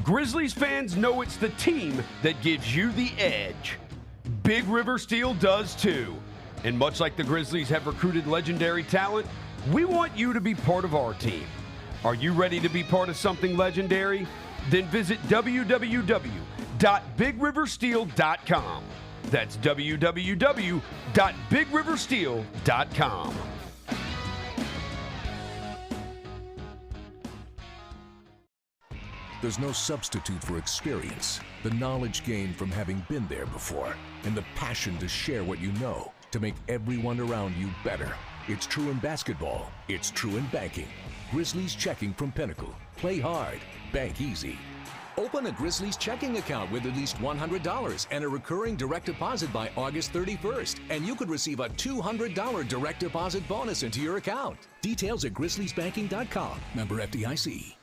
Grizzlies fans know it's the team that gives you the edge. Big River Steel does too. And much like the Grizzlies have recruited legendary talent, we want you to be part of our team. Are you ready to be part of something legendary? Then visit www.bigriversteel.com. That's www.bigriversteel.com. There's no substitute for experience, the knowledge gained from having been there before, and the passion to share what you know to make everyone around you better. It's true in basketball. It's true in banking. Grizzlies Checking from Pinnacle. Play hard. Bank easy. Open a Grizzlies checking account with at least $100 and a recurring direct deposit by August 31st, and you could receive a $200 direct deposit bonus into your account. Details at grizzliesbanking.com. Member FDIC.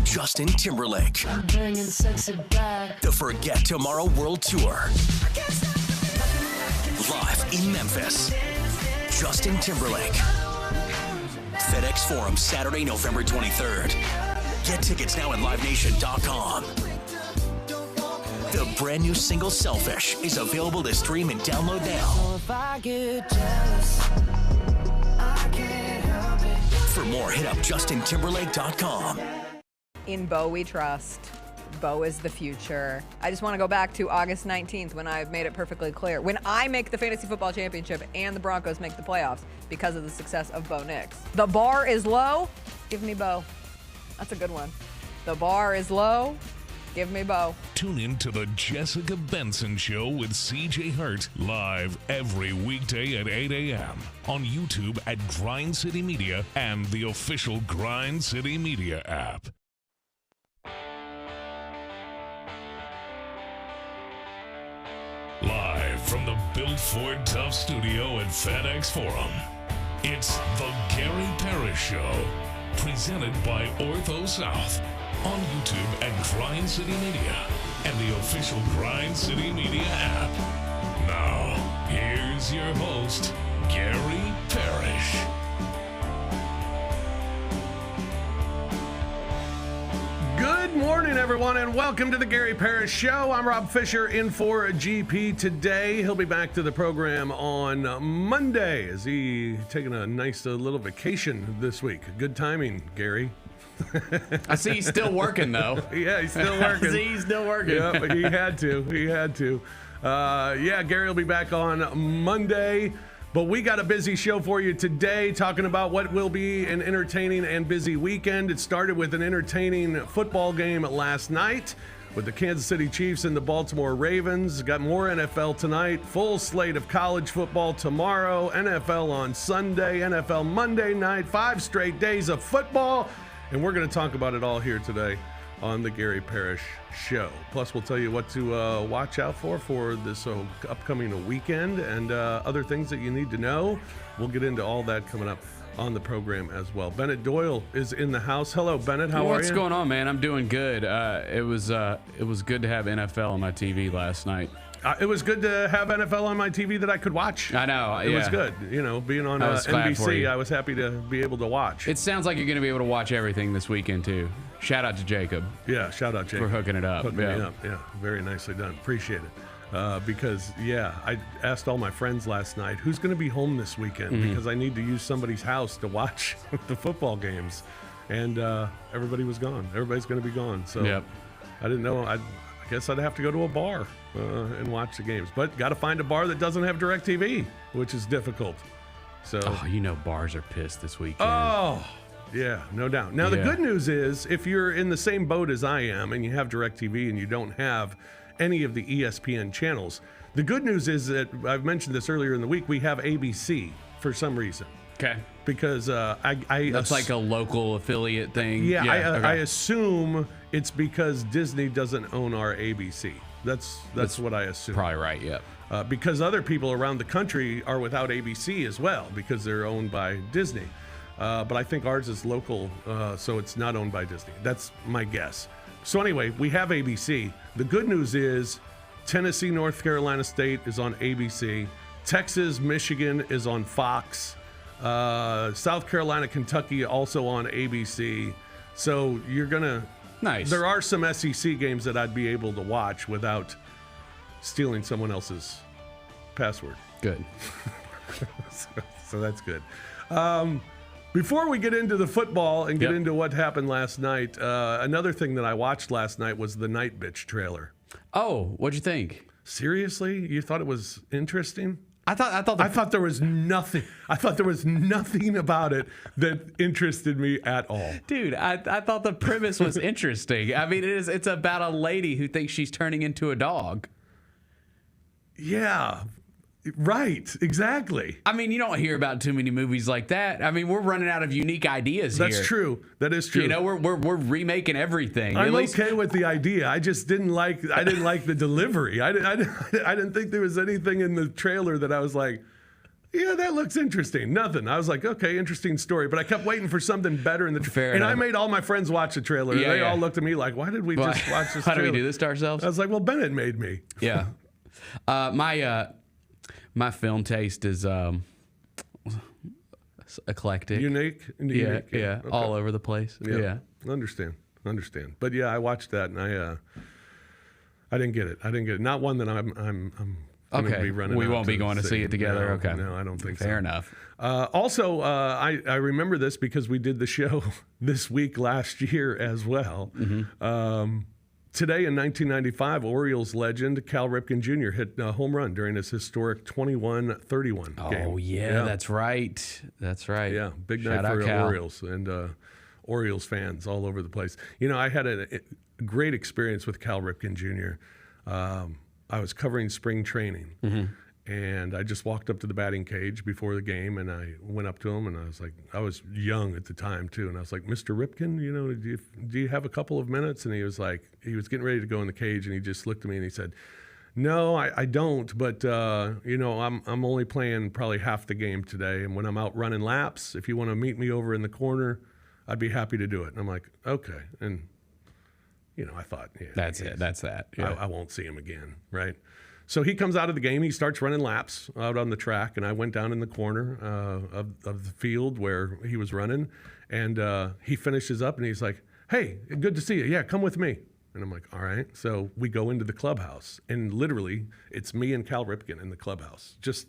Justin Timberlake. I'm bringing sexy back. The Forget Tomorrow World Tour. Live in Memphis. Justin Timberlake. FedEx Forum, Saturday, November 23rd. Get tickets now at livenation.com. The brand new single Selfish is available to stream and download now. If I get jealous, I can't help it. For more, hit up justintimberlake.com. In Bo we trust. Bo is the future. I just want to go back to August 19th when I've made it perfectly clear. When I make the Fantasy Football Championship and the Broncos make the playoffs because of the success of Bo Nix. The bar is low. Give me Bo. That's a good one. The bar is low. Give me Bo. Tune in to the Jessica Benson Show with CJ Hurt live every weekday at 8 a.m. on YouTube at Grind City Media and the official Grind City Media app. Live from the Built Ford Tough studio at FedEx Forum, it's the Gary Parrish Show, presented by Ortho South, on YouTube at Grind City Media and the official Grind City Media app. Now, here's your host, Gary Parrish. Good morning, everyone, and welcome to the Gary Parrish Show. I'm Rob Fischer in for GP today. He'll be back to the program on Monday. Is he taking a nice little vacation this week? Good timing, Gary. I see he's still working, though. Yeah, he's still working. I see he's still working. Yeah, but he had to. Gary will be back on Monday. But we got a busy show for you today, talking about what will be an entertaining and busy weekend. It started with an entertaining football game last night with the Kansas City Chiefs and the Baltimore Ravens. Got more NFL tonight, full slate of college football tomorrow, NFL on Sunday, NFL Monday night, 5 straight days of football. And we're going to talk about it all here today on the Gary Parrish Show. Plus, we'll tell you what to watch out for this upcoming weekend and other things that you need to know. We'll get into all that coming up on the program as well. Bennett Doyle is in the house. Hello, Bennett. How are you? What's going on, man? I'm doing good. It was good to have NFL on my TV last night. It was good to have NFL on my TV that I could watch. I know. It was good. You know, being on NBC, I was happy to be able to watch. It sounds like you're going to be able to watch everything this weekend, too. Shout out to Jacob. Yeah, shout out Jacob. For hooking it up. Hooking me up. Yeah, very nicely done. Appreciate it. Because, I asked all my friends last night, who's going to be home this weekend? Because I need to use somebody's house to watch the football games. And everybody was gone. Everybody's going to be gone. So I didn't know. I guess I'd have to go to a bar and watch the games. But got to find a bar that doesn't have DirecTV, which is difficult. So, bars are pissed this weekend. Oh, yeah, no doubt. Now, the good news is if you're in the same boat as I am and you have DirecTV and you don't have any of the ESPN channels, the good news is that I've mentioned this earlier in the week, we have ABC for some reason. Okay. Because that's like a local affiliate thing. Yeah, I assume it's because Disney doesn't own our ABC. That's what I assume. Probably right, yeah. Because other people around the country are without ABC as well because they're owned by Disney. But I think ours is local, so it's not owned by Disney. That's my guess. So anyway, we have ABC. The good news is Tennessee, North Carolina State is on ABC. Texas, Michigan is on Fox. South Carolina, Kentucky also on ABC. So you're going to Nice. There are some SEC games that I'd be able to watch without stealing someone else's password. Good. So that's good. Before we get into the football and get into what happened last night, another thing that I watched last night was the Night Bitch trailer. Oh, what'd you think? Seriously? You thought it was interesting? I thought there was nothing. I thought there was nothing about it that interested me at all. Dude, I thought the premise was interesting. I mean, it's about a lady who thinks she's turning into a dog. Yeah. Right, exactly. I mean, you don't hear about too many movies like that. I mean, we're running out of unique ideas here. That's true. That is true. You know, we're remaking everything. I'm okay with the idea. I just didn't like the delivery. I didn't think there was anything in the trailer that I was like, yeah, that looks interesting. Nothing. I was like, okay, interesting story. But I kept waiting for something better in the trailer. And I made all my friends watch the trailer. Yeah, they all looked at me like, why did we just watch this trailer? How do we do this to ourselves? I was like, well, Bennett made me. Yeah. My film taste is eclectic. Unique? Yeah. Okay. All over the place. Yeah. Understand. But yeah, I watched that and I didn't get it. Not one that I'm going to be running. We out won't be going to see it together. No, Okay. No, I don't think so. Fair enough. Also, I remember this because we did the show this week last year as well. Mm-hmm. Today in 1995, Orioles legend Cal Ripken Jr. hit a home run during his historic 21-31 game. Oh, yeah, that's right. That's right. Yeah, big Shout night out for Cal. Orioles and Orioles fans all over the place. You know, I had a great experience with Cal Ripken Jr. I was covering spring training, and I just walked up to the batting cage before the game, and I went up to him, and I was like, I was young at the time too, and I was like, Mr. Ripken, you know, do you have a couple of minutes? And he was like, he was getting ready to go in the cage, and he just looked at me and he said, no, I don't, but you know, I'm only playing probably half the game today, and when I'm out running laps, if you want to meet me over in the corner, I'd be happy to do it. And I'm like, okay, and you know, I thought, yeah, That's it. That's that. Yeah. I won't see him again, right? So he comes out of the game. He starts running laps out on the track, and I went down in the corner of the field where he was running, and he finishes up, and he's like, hey, good to see you. Yeah, come with me. And I'm like, all right. So we go into the clubhouse, and literally it's me and Cal Ripken in the clubhouse, just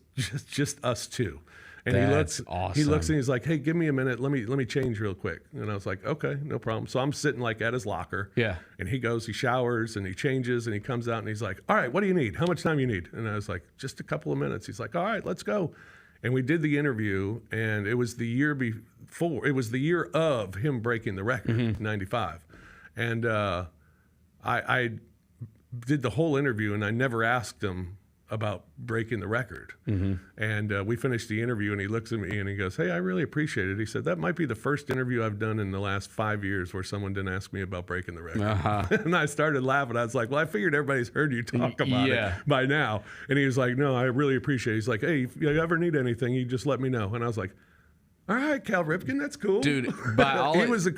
us two. And That's he awesome. looks and he's like, hey, give me a minute. Let me change real quick. And I was like, okay, no problem. So I'm sitting like at his locker. Yeah. And he goes, he showers and he changes and he comes out and he's like, all right, what do you need? How much time you need? And I was like, just a couple of minutes. He's like, all right, let's go. And we did the interview, and it was the year before. It was the year of him breaking the record, 95. And I did the whole interview, and I never asked him about breaking the record. And we finished the interview, and he looks at me and he goes, hey, I really appreciate it. He said, that might be the first interview I've done in the last 5 years where someone didn't ask me about breaking the record. And I started laughing. I was like, well, I figured everybody's heard you talk about it by now. And he was like, no, I really appreciate it. He's like, hey, if you ever need anything, you just let me know. And I was like, all right, Cal Ripken, that's cool. Dude, by all it was the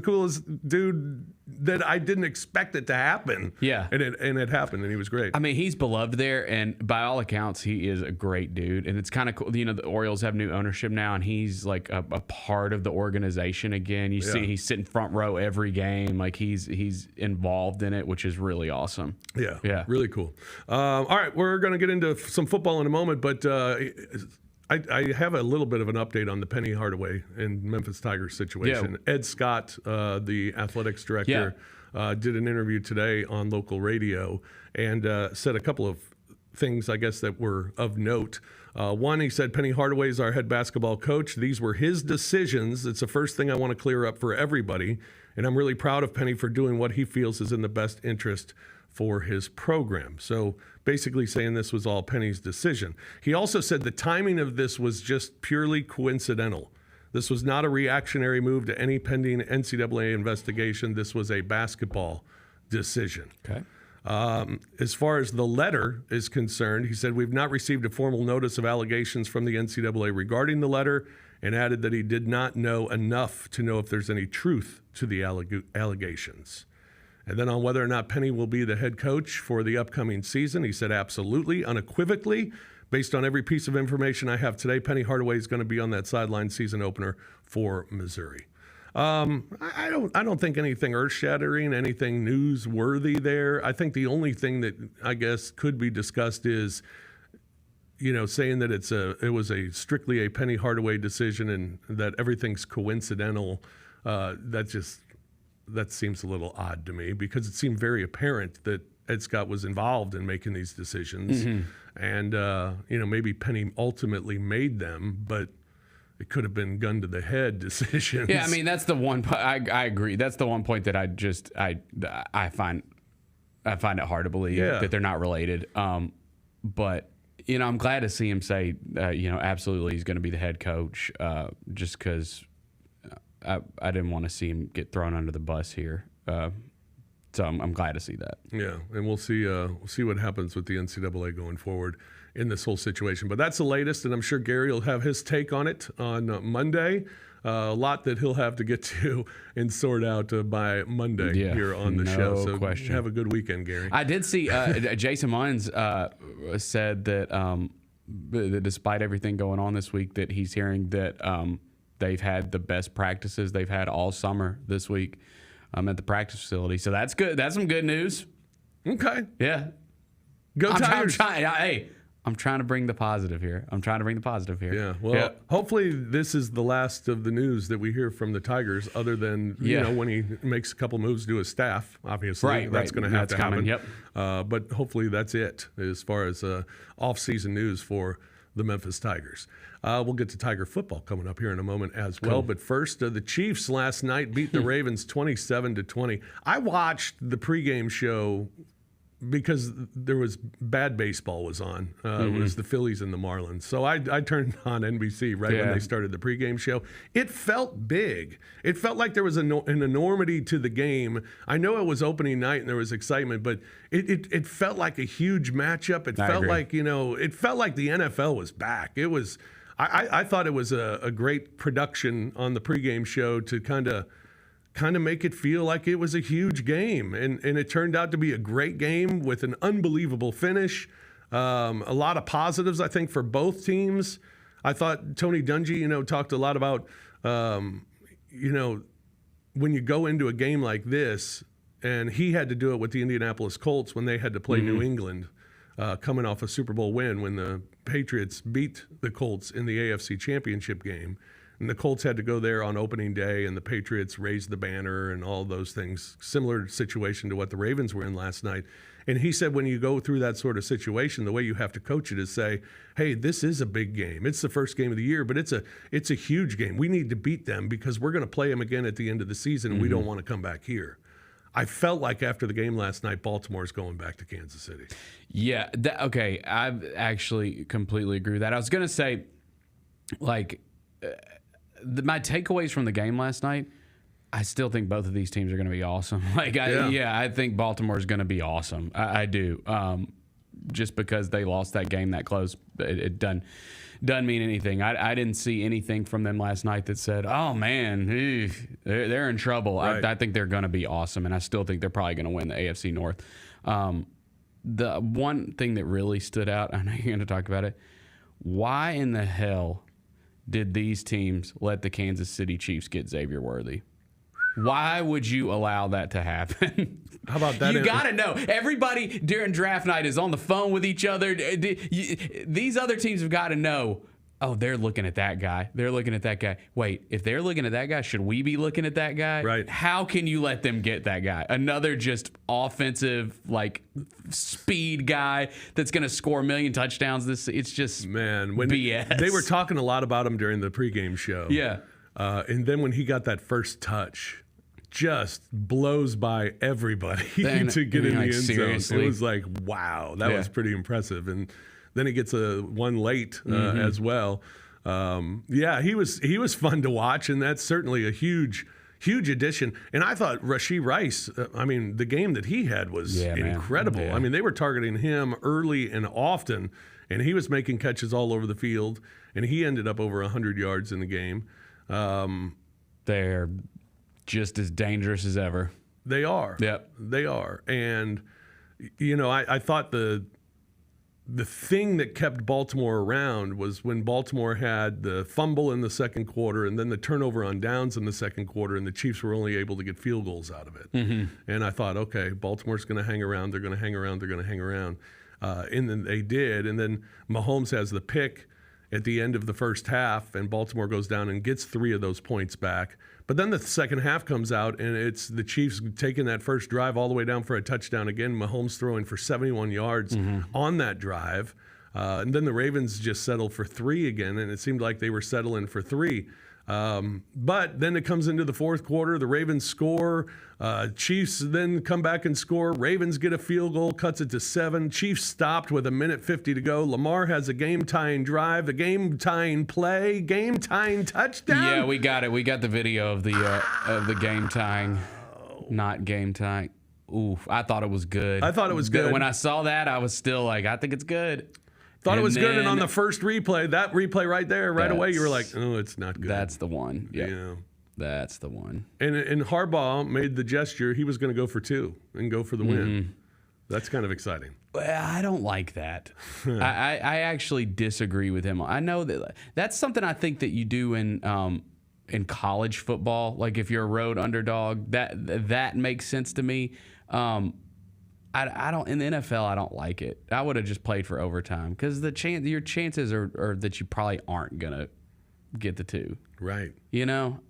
coolest dude that I didn't expect it to happen. Yeah. And it happened, and he was great. I mean, he's beloved there, and by all accounts, he is a great dude. And it's kind of cool. You know, the Orioles have new ownership now, and he's like a part of the organization again. You see, he's sitting front row every game. Like he's involved in it, which is really awesome. Yeah. Really cool. All right, we're going to get into some football in a moment, but I have a little bit of an update on the Penny Hardaway and Memphis Tigers situation. Yeah. Ed Scott, the athletics director, did an interview today on local radio and said a couple of things, I guess, that were of note. One, he said, Penny Hardaway is our head basketball coach. These were his decisions. It's the first thing I want to clear up for everybody. And I'm really proud of Penny for doing what he feels is in the best interest for his program. So basically saying this was all Penny's decision. He also said the timing of this was just purely coincidental. This was not a reactionary move to any pending NCAA investigation. This was a basketball decision. Okay. As far as the letter is concerned, he said, we've not received a formal notice of allegations from the NCAA regarding the letter, and added that he did not know enough to know if there's any truth to the allegations. And then on whether or not Penny will be the head coach for the upcoming season, he said absolutely, unequivocally. Based on every piece of information I have today, Penny Hardaway is going to be on that sideline season opener for Missouri. I don't think anything earth-shattering, anything newsworthy there. I think the only thing that I guess could be discussed is, saying that it was strictly a Penny Hardaway decision and that everything's coincidental. That seems a little odd to me because it seemed very apparent that Ed Scott was involved in making these decisions, and maybe Penny ultimately made them, but it could have been gun to the head decisions. Yeah, I mean that's the one. I agree. That's the one point that I find it hard to believe that they're not related. But I'm glad to see him say, absolutely he's going to be the head coach, just because I didn't want to see him get thrown under the bus here. So I'm glad to see that. Yeah, and we'll see what happens with the NCAA going forward in this whole situation. But that's the latest, and I'm sure Gary will have his take on it on Monday. A lot that he'll have to get to and sort out by Monday here on the show. So question. Have a good weekend, Gary. I did see Jason Munns said that despite everything going on this week, that he's hearing that they've had the best practices they've had all summer this week at the practice facility. So that's good. That's some good news. Okay. Yeah. Go Tigers. I'm trying to bring the positive here. Yeah. Well, hopefully this is the last of the news that we hear from the Tigers, other than when he makes a couple moves to his staff. Obviously, that's going to have to happen. Yep. But hopefully that's it as far as off-season news for the Memphis Tigers. We'll get to Tiger football coming up here in a moment as well. Cool. But first, the Chiefs last night beat the Ravens 27-20. I watched the pregame show because there was bad baseball was on. It was the Phillies and the Marlins. So I turned on NBC when they started the pregame show. It felt big. It felt like there was an enormity to the game. I know it was opening night and there was excitement, but it felt like a huge matchup. It felt like, it felt like the NFL was back. It was, I thought it was a great production on the pregame show to kind of make it feel like it was a huge game. And it turned out to be a great game with an unbelievable finish. A lot of positives, I think, for both teams. I thought Tony Dungy, talked a lot about, when you go into a game like this, and he had to do it with the Indianapolis Colts when they had to play New England, coming off a Super Bowl win when the Patriots beat the Colts in the AFC Championship game. And the Colts had to go there on opening day, and the Patriots raised the banner and all those things. Similar situation to what the Ravens were in last night. And he said when you go through that sort of situation, the way you have to coach it is say, hey, this is a big game. It's the first game of the year, but it's a huge game. We need to beat them because we're going to play them again at the end of the season, and we don't want to come back here. I felt like after the game last night, Baltimore's going back to Kansas City. Yeah, okay. I actually completely agree with that. I was going to say, my takeaways from the game last night, I still think both of these teams are going to be awesome. I think Baltimore's going to be awesome. I do. Just because they lost that game that close, it doesn't mean anything. I didn't see anything from them last night that said, oh, man, they're in trouble. Right. I think they're going to be awesome, and I still think they're probably going to win the AFC North. The one thing that really stood out, I know you're going to talk about it, why in the hell did these teams let the Kansas City Chiefs get Xavier Worthy? Why would you allow that to happen? How about that? You got to know. Everybody during draft night is on the phone with each other. These other teams have got to know, oh, they're looking at that guy. They're looking at that guy. Wait, if they're looking at that guy, should we be looking at that guy? Right. How can you let them get that guy? Another just offensive, speed guy that's going to score a million touchdowns. It's just BS. They were talking a lot about him during the pregame show. Yeah. And then when he got that first touch, just blows by everybody to get in the end zone. It was like, wow, that was pretty impressive. And then he gets one late as well. He was fun to watch, and that's certainly a huge addition. And I thought Rashee Rice, the game that he had was incredible. Yeah. They were targeting him early and often, and he was making catches all over the field, and he ended up over 100 yards in the game. They're just as dangerous as ever. They are. Yep. They are. And, I thought the the thing that kept Baltimore around was when Baltimore had the fumble in the second quarter and then the turnover on downs in the second quarter, and the Chiefs were only able to get field goals out of it. And I thought, okay, Baltimore's going to hang around. They're going to hang around. They're going to hang around. And then they did. And then Mahomes has the pick at the end of the first half, and Baltimore goes down and gets 3 of those points back. But then the second half comes out, and it's the Chiefs taking that first drive all the way down for a touchdown again. Mahomes throwing for 71 yards on that drive. And then the Ravens just settled for 3 again, and it seemed like they were settling for 3. But then it comes into the fourth quarter. The Ravens score. Chiefs then come back and score. Ravens get a field goal, cuts it to 7. Chiefs stopped with 1:50 to go. Lamar has a game-tying drive, a game-tying play, game-tying touchdown. Yeah, we got it. We got the video of the game-tying, not game-tying. Oof, I thought it was good. I thought it was good. When I saw that, I was still like, I think it's good. Thought it was good, and on the first replay, that replay right there, right away, you were like, oh, it's not good. That's the one. Yeah. Yeah. That's the one. And Harbaugh made the gesture. He was going to go for 2 and go for the win. That's kind of exciting. Well, I don't like that. I actually disagree with him. I know that's something I think that you do in college football. Like if you're a road underdog, that makes sense to me. I don't in the NFL. I don't like it. I would have just played for overtime because your chances are that you probably aren't gonna get the 2. Right. You know,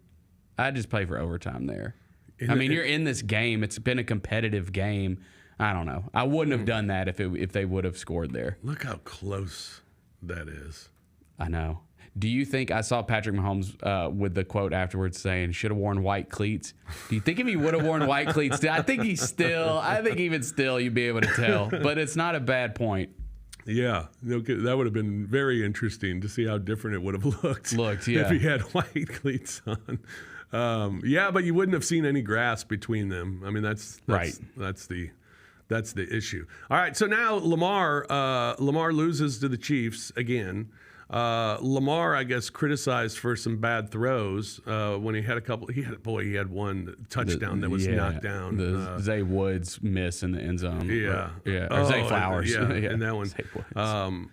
I just play for overtime there. You're in this game. It's been a competitive game. I don't know. I wouldn't have done that if they would have scored there. Look how close that is. I know. Do you think I saw Patrick Mahomes with the quote afterwards saying should have worn white cleats? Do you think if he would have worn white cleats, I think even still you'd be able to tell. But it's not a bad point. Yeah, that would have been very interesting to see how different it would have looked. Yeah. If he had white cleats on. Yeah, but you wouldn't have seen any grass between them. I mean, that's right. That's the issue. All right, so now Lamar loses to the Chiefs again. Lamar, I guess, criticized for some bad throws when he had a couple. He had one touchdown that was knocked down. The Zay Woods miss in the end zone. Yeah. Or Zay Flowers. Yeah, and that one. Zay Woods.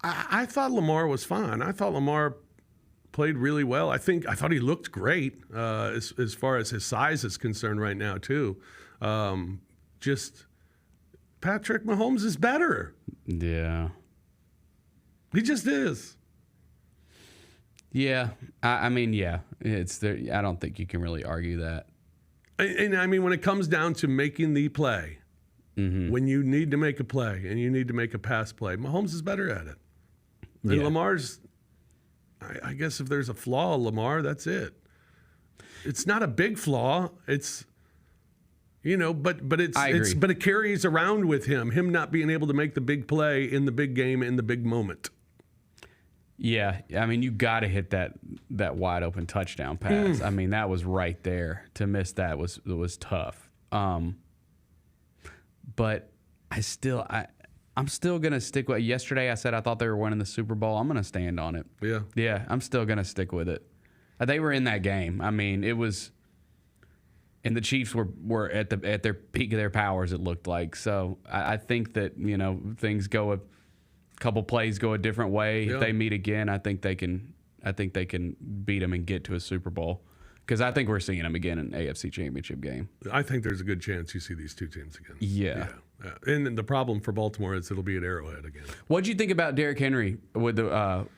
I thought Lamar was fine. I thought Lamar played really well. I thought he looked great as far as his size is concerned right now too. Just Patrick Mahomes is better. Yeah. He just is. Yeah. I mean, yeah. It's there. I don't think you can really argue that. And I mean, when it comes down to making the play, when you need to make a play and you need to make a pass play, Mahomes is better at it. And Lamar's, I guess if there's a flaw, Lamar, that's it. It's not a big flaw. It's, but it carries around with him not being able to make the big play in the big game in the big moment. Yeah, I mean, you got to hit that wide open touchdown pass. I mean, that was right there. To miss that was tough. But I'm still gonna stick with. Yesterday, I said I thought they were winning the Super Bowl. I'm gonna stand on it. Yeah, I'm still gonna stick with it. They were in that game. I mean, it was, and the Chiefs were at their peak of their powers. It looked like. So I think that things go a couple plays go a different way. Yeah. If they meet again, I think they can beat them and get to a Super Bowl. Because I think we're seeing them again in an AFC Championship game. I think there's a good chance you see these two teams again. Yeah. And the problem for Baltimore is it'll be at Arrowhead again. What'd you think about Derrick Henry with the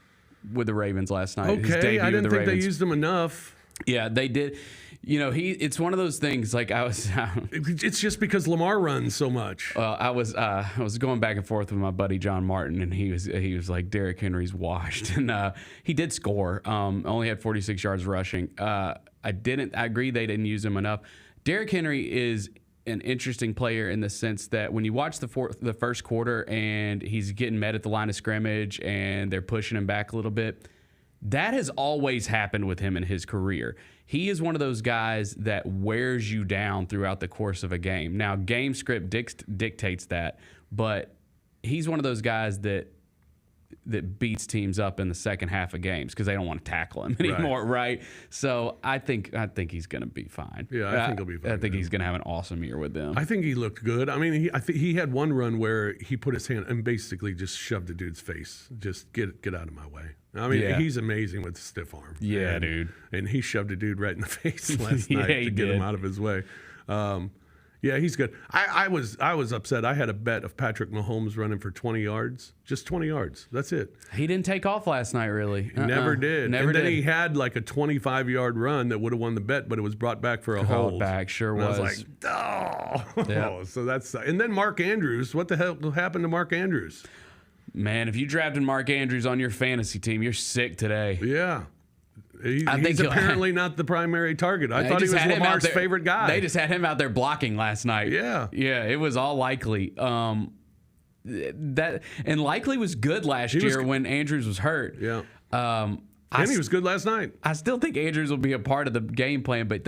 Ravens last night? Okay, I didn't think they used him enough. Yeah, they did. It's one of those things. Like it's just because Lamar runs so much. I was going back and forth with my buddy John Martin, and he was like, Derrick Henry's washed, and he did score. Only had 46 yards rushing. I agree they didn't use him enough. Derrick Henry is an interesting player in the sense that when you watch the first quarter and he's getting met at the line of scrimmage and they're pushing him back a little bit. That has always happened with him in his career. He is one of those guys that wears you down throughout the course of a game. Now, game script dictates that, but he's one of those guys that that beats teams up in the second half of games because they don't want to tackle him anymore, right? So I think he's going to be fine. Yeah, I think he'll be fine. I think he's going to have an awesome year with them. I think he looked good. I mean, I think he had one run where he put his hand and basically just shoved the dude's face. Just get out of my way. I mean, he's amazing with the stiff arm. Yeah, dude. And he shoved a dude right in the face last night to get him out of his way. Yeah, he's good. I was upset. I had a bet of Patrick Mahomes running for 20 yards. Just 20 yards. That's it. He didn't take off last night, really. He never did. Never and then did. he had like a 25-yard run that would have won the bet, but it was brought back for a hold. Back, sure was. I was like, oh. Yep. So that's. And then Mark Andrews. What the hell happened to Mark Andrews? Man, if you drafted Mark Andrews on your fantasy team, you're sick today. Yeah. He's apparently not the primary target. I thought he was Lamar's favorite guy. They just had him out there blocking last night. Yeah. Yeah, it was all Likely. That and Likely was good last year when Andrews was hurt. Yeah. And he was good last night. I still think Andrews will be a part of the game plan, but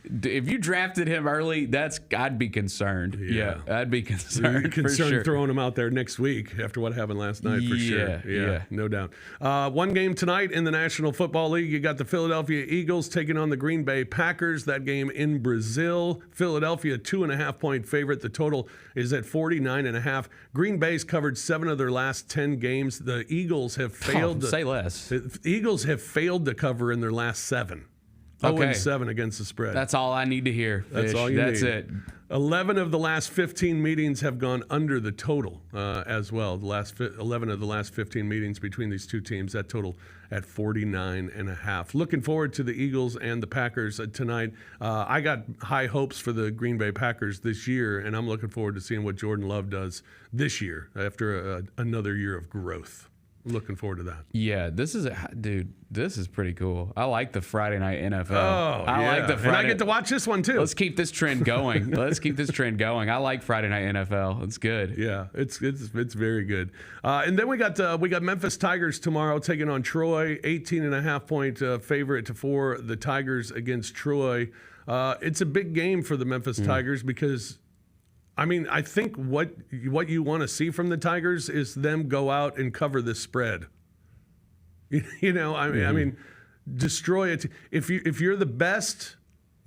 if you drafted him early, I'd be concerned. Yeah, I'd be concerned. You'd be concerned for sure. throwing him out there next week after what happened last night, for sure. Yeah, no doubt. One game tonight in the National Football League. You got the Philadelphia Eagles taking on the Green Bay Packers. That game in Brazil. Philadelphia 2.5-point favorite. The total is at 49.5. Green Bay's covered 7 of their last 10 games. The Eagles have failed. Say less. The Eagles have failed to cover in their last 7. Okay. 0-7 against the spread. That's all I need to hear. That's all you need. That's it. 11 of the last 15 meetings have gone under the total as well. The last 11 of the last 15 meetings between these two teams, that total at 49.5. Looking forward to the Eagles and the Packers tonight. I got high hopes for the Green Bay Packers this year, and I'm looking forward to seeing what Jordan Love does this year after another year of growth. Looking forward to that. Yeah, this is pretty cool. I like the Friday night NFL. Oh, I like the Friday. And I get to watch this one too. Let's keep this trend going. I like Friday night NFL. It's good. Yeah, it's very good. And then we got Memphis Tigers tomorrow taking on Troy. 18.5-point favorite for the Tigers against Troy. It's a big game for the Memphis Tigers because, I mean, I think what you want to see from the Tigers is them go out and cover this spread. I mean, destroy it. If you're the best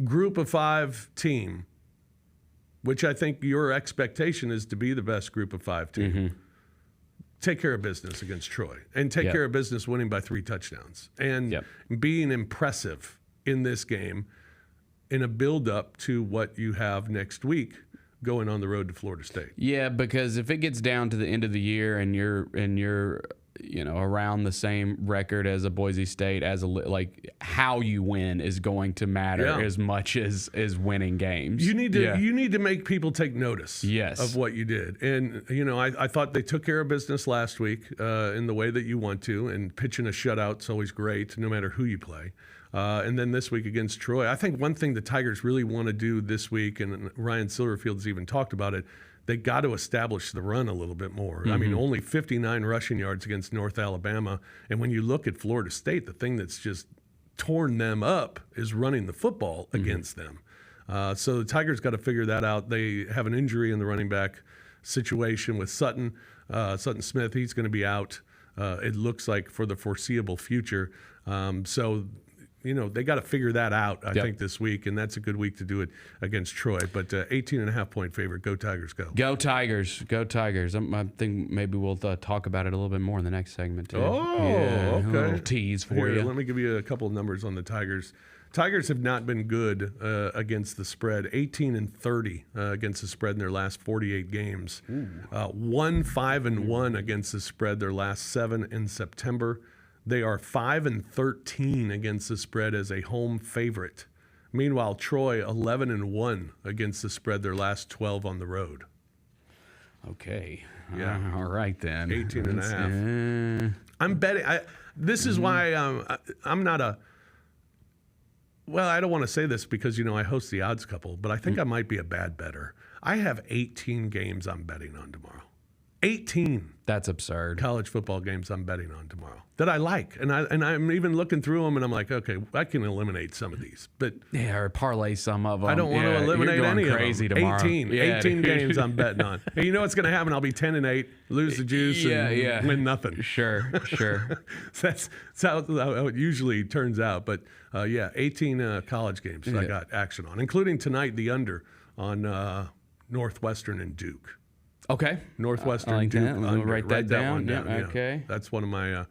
group of 5 team, which I think your expectation is to be the best group of 5 team, take care of business against Troy and take care of business winning by 3 touchdowns and being impressive in this game in a build-up to what you have next week going on the road to Florida State. Yeah, because if it gets down to the end of the year and you're around the same record as a Boise State, how you win is going to matter as much as winning games. You need to make people take notice of what you did. And I thought they took care of business last week in the way that you want to, and pitching a shutout's always great no matter who you play. And then this week against Troy, I think one thing the Tigers really want to do this week, and Ryan Silverfield's even talked about it, they got to establish the run a little bit more. I mean, only 59 rushing yards against North Alabama. And when you look at Florida State, the thing that's just torn them up is running the football against them. So the Tigers got to figure that out. They have an injury in the running back situation with Sutton Smith. He's going to be out, it looks like, for the foreseeable future. They got to figure that out, I think, this week, and that's a good week to do it against Troy. But 18.5-point favorite. Go Tigers, go. Go Tigers. Go Tigers. I think maybe we'll talk about it a little bit more in the next segment, too. Oh, okay. A little tease for you. Let me give you a couple of numbers on the Tigers. Tigers have not been good against the spread. 18-30 against the spread in their last 48 games. 1-5-1 against the spread their last 7 in September. They are 5-13 against the spread as a home favorite. Meanwhile, Troy 11-1 against the spread their last 12 on the road. Okay. Yeah. All right then. 18.5. I'm betting. This is why I'm not a. Well, I don't want to say this because I host the Odds Couple, but I think I might be a bad bettor. I have 18 games I'm betting on tomorrow. 18 That's absurd. college football games I'm betting on tomorrow that I like. And I'm even looking through them, and I'm like, okay, I can eliminate some of these. But Yeah, or parlay some of them. I don't want to eliminate you're going any crazy of them. tomorrow. 18 Yeah, dude. games I'm betting on. Hey, you know what's going to happen? I'll be 10-8, lose the juice, and win nothing. Sure. That's how it usually turns out. But 18 college games I got action on, including tonight the under on Northwestern and Duke. Okay. Northwestern I like Duke that. We'll under. write that down. one Yeah, down. okay. That's one of my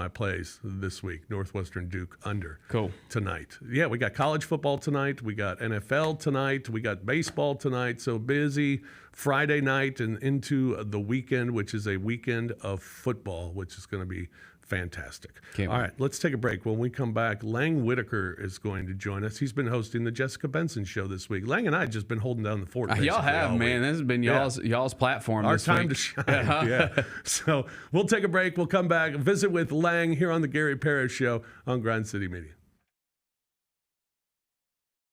plays this week. Northwestern Duke under. Cool. Tonight. Yeah, we got college football tonight. We got NFL tonight. We got baseball tonight. So busy Friday night and into the weekend, which is a weekend of football, which is going to be fantastic. Can't All wait. right, let's take a break. When we come back, Lang Whitaker is going to join us. He's been hosting the Jessica Benson show this week. Lang and I have just been holding down the fort. Y'all basically have, all man. week. This has been y'all's platform. Our this time week. to shine. Yeah. So we'll take a break. We'll come back, visit with Lang here on the Gary Parrish Show on Grind City Media.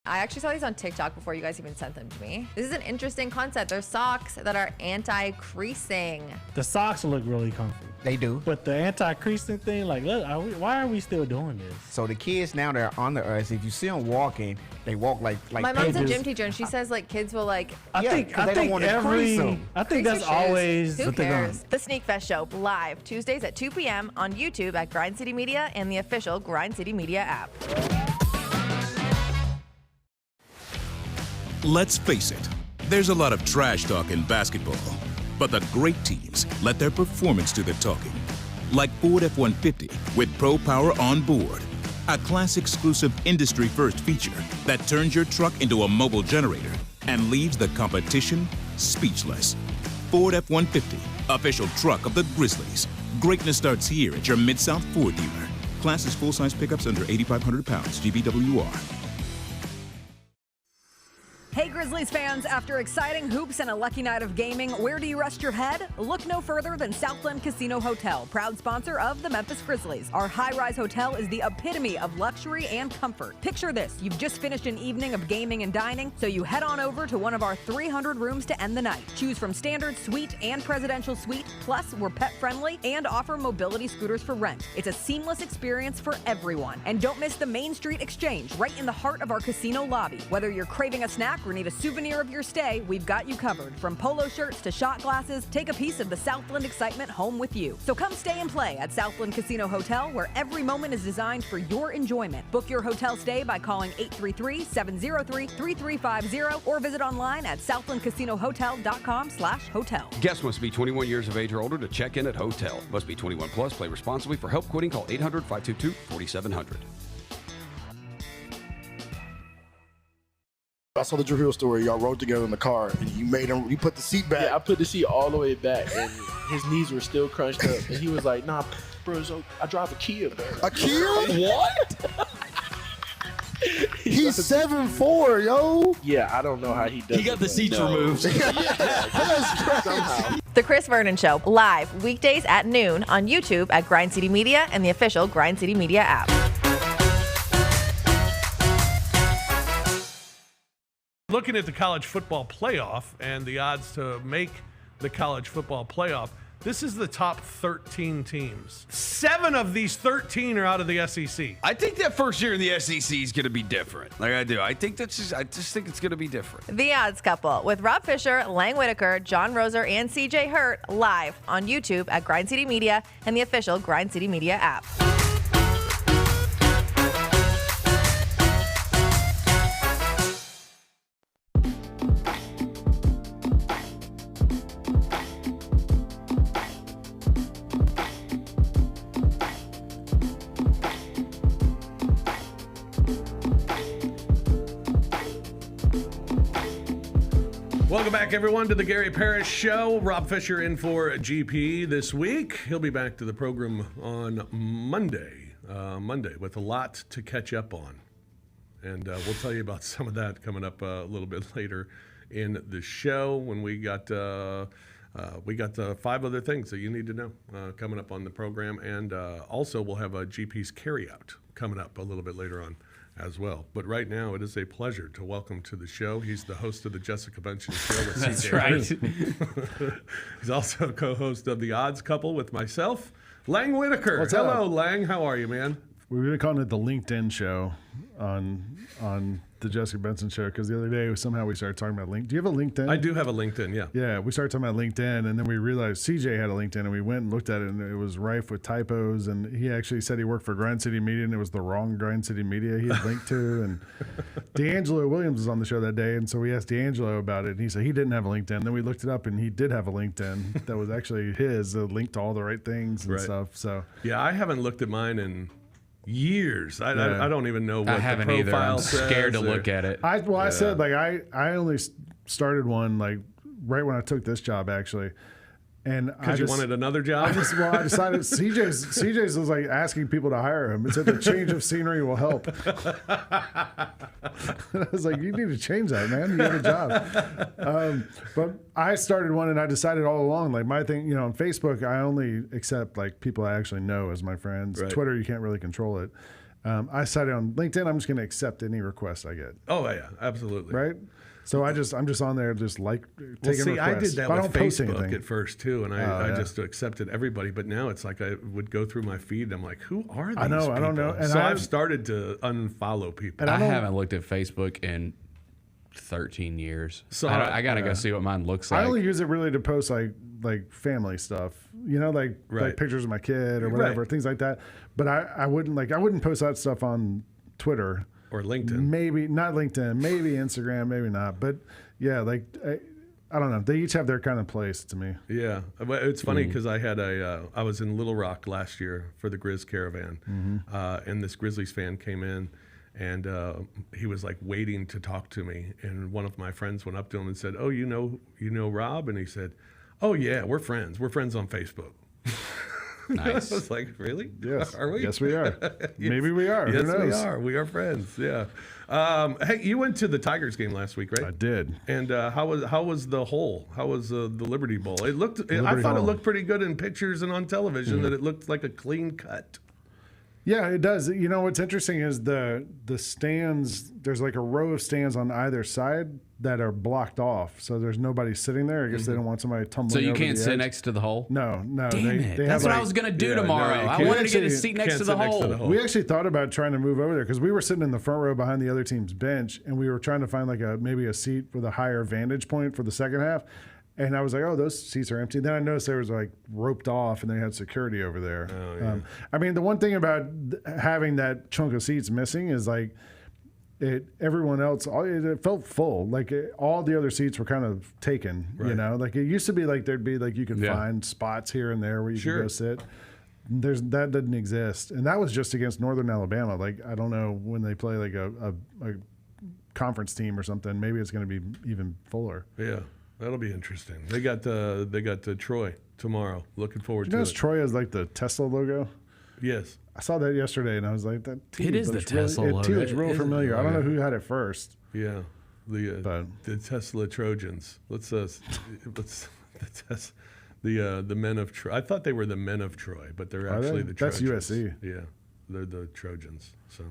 I actually saw these on TikTok before you guys even sent them to me. This is an interesting concept. They're socks that are anti-creasing. The socks look really comfy. They do. But the anti-creasing thing, like, look, why are we still doing this? So the kids now, they're on the us. If you see them walking, they walk like My mom's a pages. gym teacher, and she says like kids will like. I think they don't want to crease them. I think crease that's your shoes. always Who what they're cares? going. The Sneak Fest Show live Tuesdays at 2 p.m. on YouTube at Grind City Media and the official Grind City Media app. Let's face it, there's a lot of trash talk in basketball, but the great teams let their performance do the talking. Like Ford F-150 with Pro Power on board, a class-exclusive industry-first feature that turns your truck into a mobile generator and leaves the competition speechless. Ford F-150, official truck of the Grizzlies. Greatness starts here at your Mid-South Ford dealer. Class is full-size pickups under 8,500 pounds, GVWR. Hey Grizzlies fans, after exciting hoops and a lucky night of gaming, where do you rest your head? Look no further than Southland Casino Hotel, proud sponsor of the Memphis Grizzlies. Our high-rise hotel is the epitome of luxury and comfort. Picture this, you've just finished an evening of gaming and dining, so you head on over to one of our 300 rooms to end the night. Choose from standard, suite, and presidential suite, plus we're pet-friendly and offer mobility scooters for rent. It's a seamless experience for everyone. And don't miss the Main Street Exchange, right in the heart of our casino lobby. Whether you're craving a snack or need a souvenir of your stay, we've got you covered. From polo shirts to shot glasses, take a piece of the Southland excitement home with you. So come stay and play at Southland Casino Hotel, where every moment is designed for your enjoyment. Book your hotel stay by calling 833-703-3350 or visit online at southlandcasinohotel.com/hotel. Guests must be 21 years of age or older to check in at hotel. Must be 21 plus. Play responsibly. For help quitting, call 800-522-4700. I saw the reveal story. Y'all rode together in the car, and you put the seat back. Yeah, I put the seat all the way back, and his knees were still crunched up. And he was like, "Nah, bro, so I drive a Kia, bro." A Kia? What? He's 7'4", yo. Yeah, I don't know how he does. He got the seats removed. Somehow. The Chris Vernon Show live weekdays at noon on YouTube at Grind City Media and the official Grind City Media app. Looking at the college football playoff and the odds to make the college football playoff, this is the top 13 teams. 7 of these 13 are out of the SEC. I think that first year in the SEC is going to be different. Like I do. I just think it's going to be different. The Odds Couple with Rob Fischer, Lang Whitaker, John Roser, and CJ Hurt live on YouTube at Grind City Media and the official Grind City Media app. Welcome back, everyone, to the Gary Parrish Show. Rob Fischer in for GP this week. He'll be back to the program on Monday with a lot to catch up on. And we'll tell you about some of that coming up a little bit later in the show when we got 5 other things that you need to know coming up on the program. And also we'll have a GP's Carryout coming up a little bit later on as well. But right now, it is a pleasure to welcome to the show. He's the host of the Jessica Benson Show with That's CJ. right. He's also a co-host of The Odds Couple with myself, Lang Whitaker. What's Hello, up? Lang. How are you, man? We've been calling it the LinkedIn show on the Jessica Benson Show because the other day somehow we started talking about LinkedIn. Do you have a LinkedIn? I do have a LinkedIn, yeah. Yeah, we started talking about LinkedIn, and then we realized CJ had a LinkedIn, and we went and looked at it, and it was rife with typos, and he actually said he worked for Grind City Media, and it was the wrong Grind City Media he had linked to, and D'Angelo Williams was on the show that day, and so we asked D'Angelo about it, and he said he didn't have a LinkedIn. Then we looked it up, and he did have a LinkedIn that was actually his, linked to all the right things and stuff. So yeah, I haven't looked at mine in years. I don't even know what I haven't the either. profile I'm scared to says look at it. I said like I only started one like right when I took this job actually, and because you wanted another job. I decided CJ's was like asking people to hire him. It said the change of scenery will help. I was like, you need to change that, man. You have a job. But I started one, and I decided all along, like my thing, on Facebook, I only accept like people I actually know as my friends. Right. Twitter, you can't really control it. I decided on LinkedIn, I'm just going to accept any requests I get. Oh yeah, absolutely. Right. So I'm just on there, just like taking requests. I did that but with I don't post Facebook anything. at first too, and I just accepted everybody. But now it's like I would go through my feed, and I'm like, who are these? I know, people? I don't know. And so I've started to unfollow people. And I haven't looked at Facebook in 13 years. So I gotta go see what mine looks like. I only use it really to post like family stuff, like pictures of my kid or whatever, things like that. But I wouldn't post that stuff on Twitter or LinkedIn. Maybe not LinkedIn, maybe Instagram, maybe not. But yeah, like I don't know. They each have their kind of place to me. Yeah, it's funny because I had I was in Little Rock last year for the Grizz Caravan, and this Grizzlies fan came in. And he was like waiting to talk to me, and one of my friends went up to him and said, "Oh, you know Rob?" And he said, "Oh yeah, we're friends. We're friends on Facebook." Nice. I was like, "Really? Yes. Are we? Yes, we are. Maybe we are. Yes, Who knows? we are. We are friends. Yeah." Hey, you went to the Tigers game last week, right? I did. And how was the hole? How was the Liberty Bowl? It looked. I thought it looked pretty good in pictures and on television. That it looked like a clean cut. Yeah, it does. What's interesting is the stands, there's like a row of stands on either side that are blocked off. So there's nobody sitting there. I guess they don't want somebody tumbling So you over can't the sit edge. next to the hole? No. Damn it. That's what I was going to do tomorrow. I wanted to get a seat next to the hole. We actually thought about trying to move over there because we were sitting in the front row behind the other team's bench, and we were trying to find like maybe a seat with a higher vantage point for the second half. And I was like, oh, those seats are empty. Then I noticed there was like roped off and they had security over there. Oh, yeah. I mean, the one thing about having that chunk of seats missing is like everyone else, it felt full. Like all the other seats were kind of taken, like it used to be like there'd be like you could find spots here and there where you could go sit. That didn't exist. And that was just against Northern Alabama. Like, I don't know when they play like a conference team or something, maybe it's going to be even fuller. Yeah. That'll be interesting. They got Troy tomorrow. Looking forward to it. Troy has like the Tesla logo? Yes. I saw that yesterday and I was like, that team it is the Tesla logo. It looks real familiar. I don't know who had it first. Yeah. The Tesla Trojans. The men of Troy. I thought they were the men of Troy, but they're actually the Trojans. That's USC. Yeah. They're the Trojans. So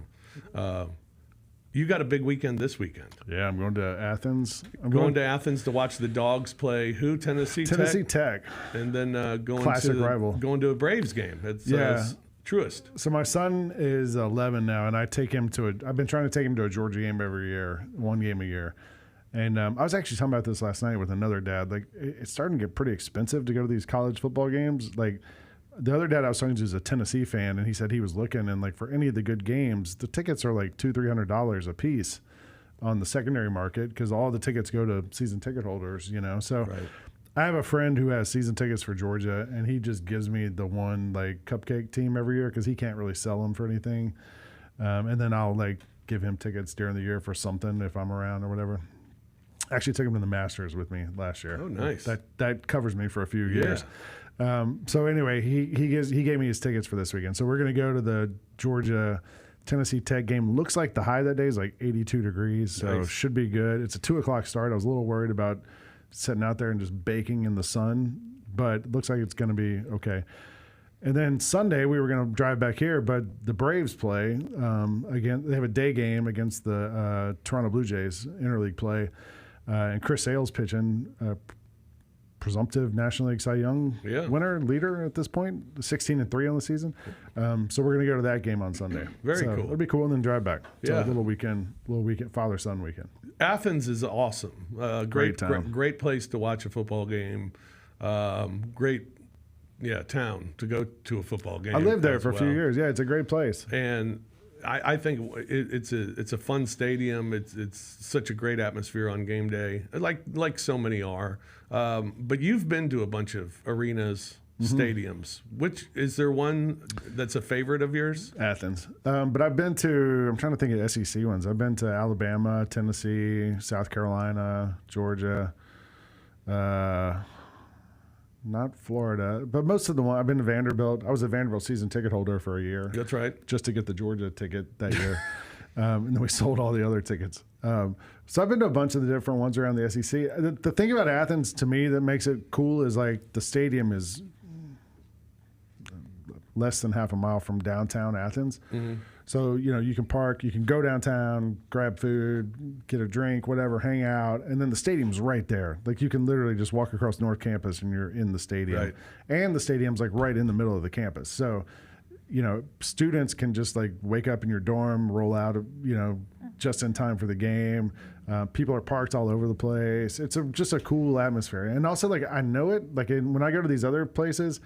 you got a big weekend this weekend. Yeah, I'm going to Athens. I'm going to Athens to watch the Dogs play who? Tennessee Tech. And then going to a Braves game. It's Truist. So my son is 11 now, and I've been trying to take him to a Georgia game every year, one game a year. And I was actually talking about this last night with another dad. Like, it's starting to get pretty expensive to go to these college football games. Like, the other dad I was talking to is a Tennessee fan, and he said he was looking, and like for any of the good games, the tickets are like $200-$300 a piece on the secondary market because all the tickets go to season ticket holders, So I have a friend who has season tickets for Georgia, and he just gives me the one like cupcake team every year because he can't really sell them for anything, and then I'll like give him tickets during the year for something if I'm around or whatever. Actually took him to the Masters with me last year. Oh, nice. That covers me for a few years. So anyway, he gave me his tickets for this weekend. So we're going to go to the Georgia Tennessee Tech game. Looks like the high that day is like 82 degrees, so should be good. It's a 2:00 start. I was a little worried about sitting out there and just baking in the sun, but it looks like it's going to be okay. And then Sunday we were going to drive back here, but the Braves play again. They have a day game against the Toronto Blue Jays, interleague play, and Chris Sale's pitching. Presumptive National League Cy Young winner, leader at this point, 16-3 on the season. So we're going to go to that game on Sunday. Very cool. It'll be cool, and then drive back. So Yeah. a little weekend, father-son weekend. Athens is awesome. Great town. Great place to watch a football game. Great town to go to a football game. I lived there as for a few well. years. Yeah, it's a great place. And I think it's a fun stadium. It's such a great atmosphere on game day, like so many are. But you've been to a bunch of arenas, stadiums. Which is there one that's a favorite of yours? Athens. But I've been to, I'm trying to think of SEC ones. I've been to Alabama, Tennessee, South Carolina, Georgia, not Florida, but most of the one. I've been to Vanderbilt. I was a Vanderbilt season ticket holder for a year. That's right. Just to get the Georgia ticket that year. And then we sold all the other tickets. So I've been to a bunch of the different ones around the SEC. The thing about Athens to me that makes it cool is like the stadium is less than half a mile from downtown Athens. Mm-hmm. So, you can park, you can go downtown, grab food, get a drink, whatever, hang out. And then the stadium's right there. Like you can literally just walk across North Campus and you're in the stadium. Right. And the stadium's like right in the middle of the campus. So, students can just like wake up in your dorm, roll out, just in time for the game. People are parked all over the place. It's just a cool atmosphere. And also, like, I know it. Like, when I go to these other places,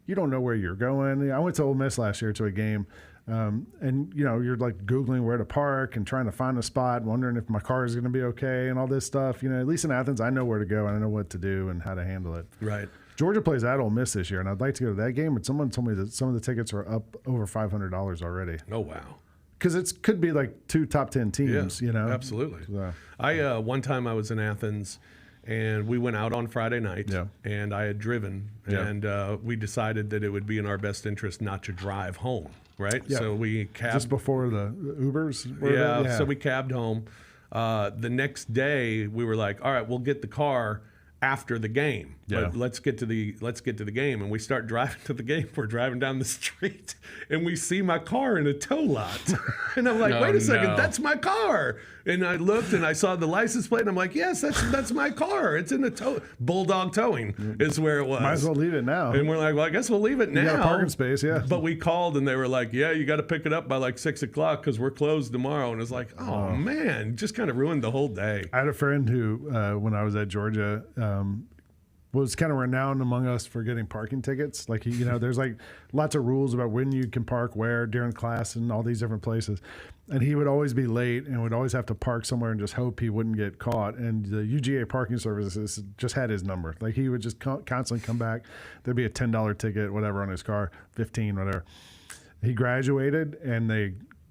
you don't know where you're going. I went to Ole Miss last year to a game, and, you're like Googling where to park and trying to find a spot, wondering if my car is going to be okay and all this stuff. At least in Athens, I know where to go and I know what to do and how to handle it. Right. Georgia plays at Ole Miss this year, and I'd like to go to that game, but someone told me that some of the tickets are up over $500 already. Oh, wow. Because it could be like two top 10 teams, Absolutely. So. One time I was in Athens, and we went out on Friday night, and I had driven, and we decided that it would be in our best interest not to drive home, right? Yeah. So we cabbed. Just before the Ubers? So we cabbed home. The next day, we were like, all right, we'll get the car after the game. Yeah. But let's get to the game. And we start driving to the game. We're driving down the street and we see my car in a tow lot. And I'm like, wait a second, that's my car. And I looked and I saw the license plate and I'm like, yes, that's my car. It's in the tow. Bulldog Towing is where it was. Might as well leave it now. And we're like, well, I guess we'll leave it now. You got a parking space, yeah. But we called and they were like, yeah, you got to pick it up by like 6 o'clock because we're closed tomorrow. And it's like, oh man, just kind of ruined the whole day. I had a friend who, when I was at Georgia, was kind of renowned among us for getting parking tickets. Like, there's like lots of rules about when you can park where during class and all these different places. And he would always be late and would always have to park somewhere and just hope he wouldn't get caught. And the UGA parking services just had his number. Like he would just constantly come back. There'd be a $10 ticket, whatever, on his car, 15, whatever. He graduated and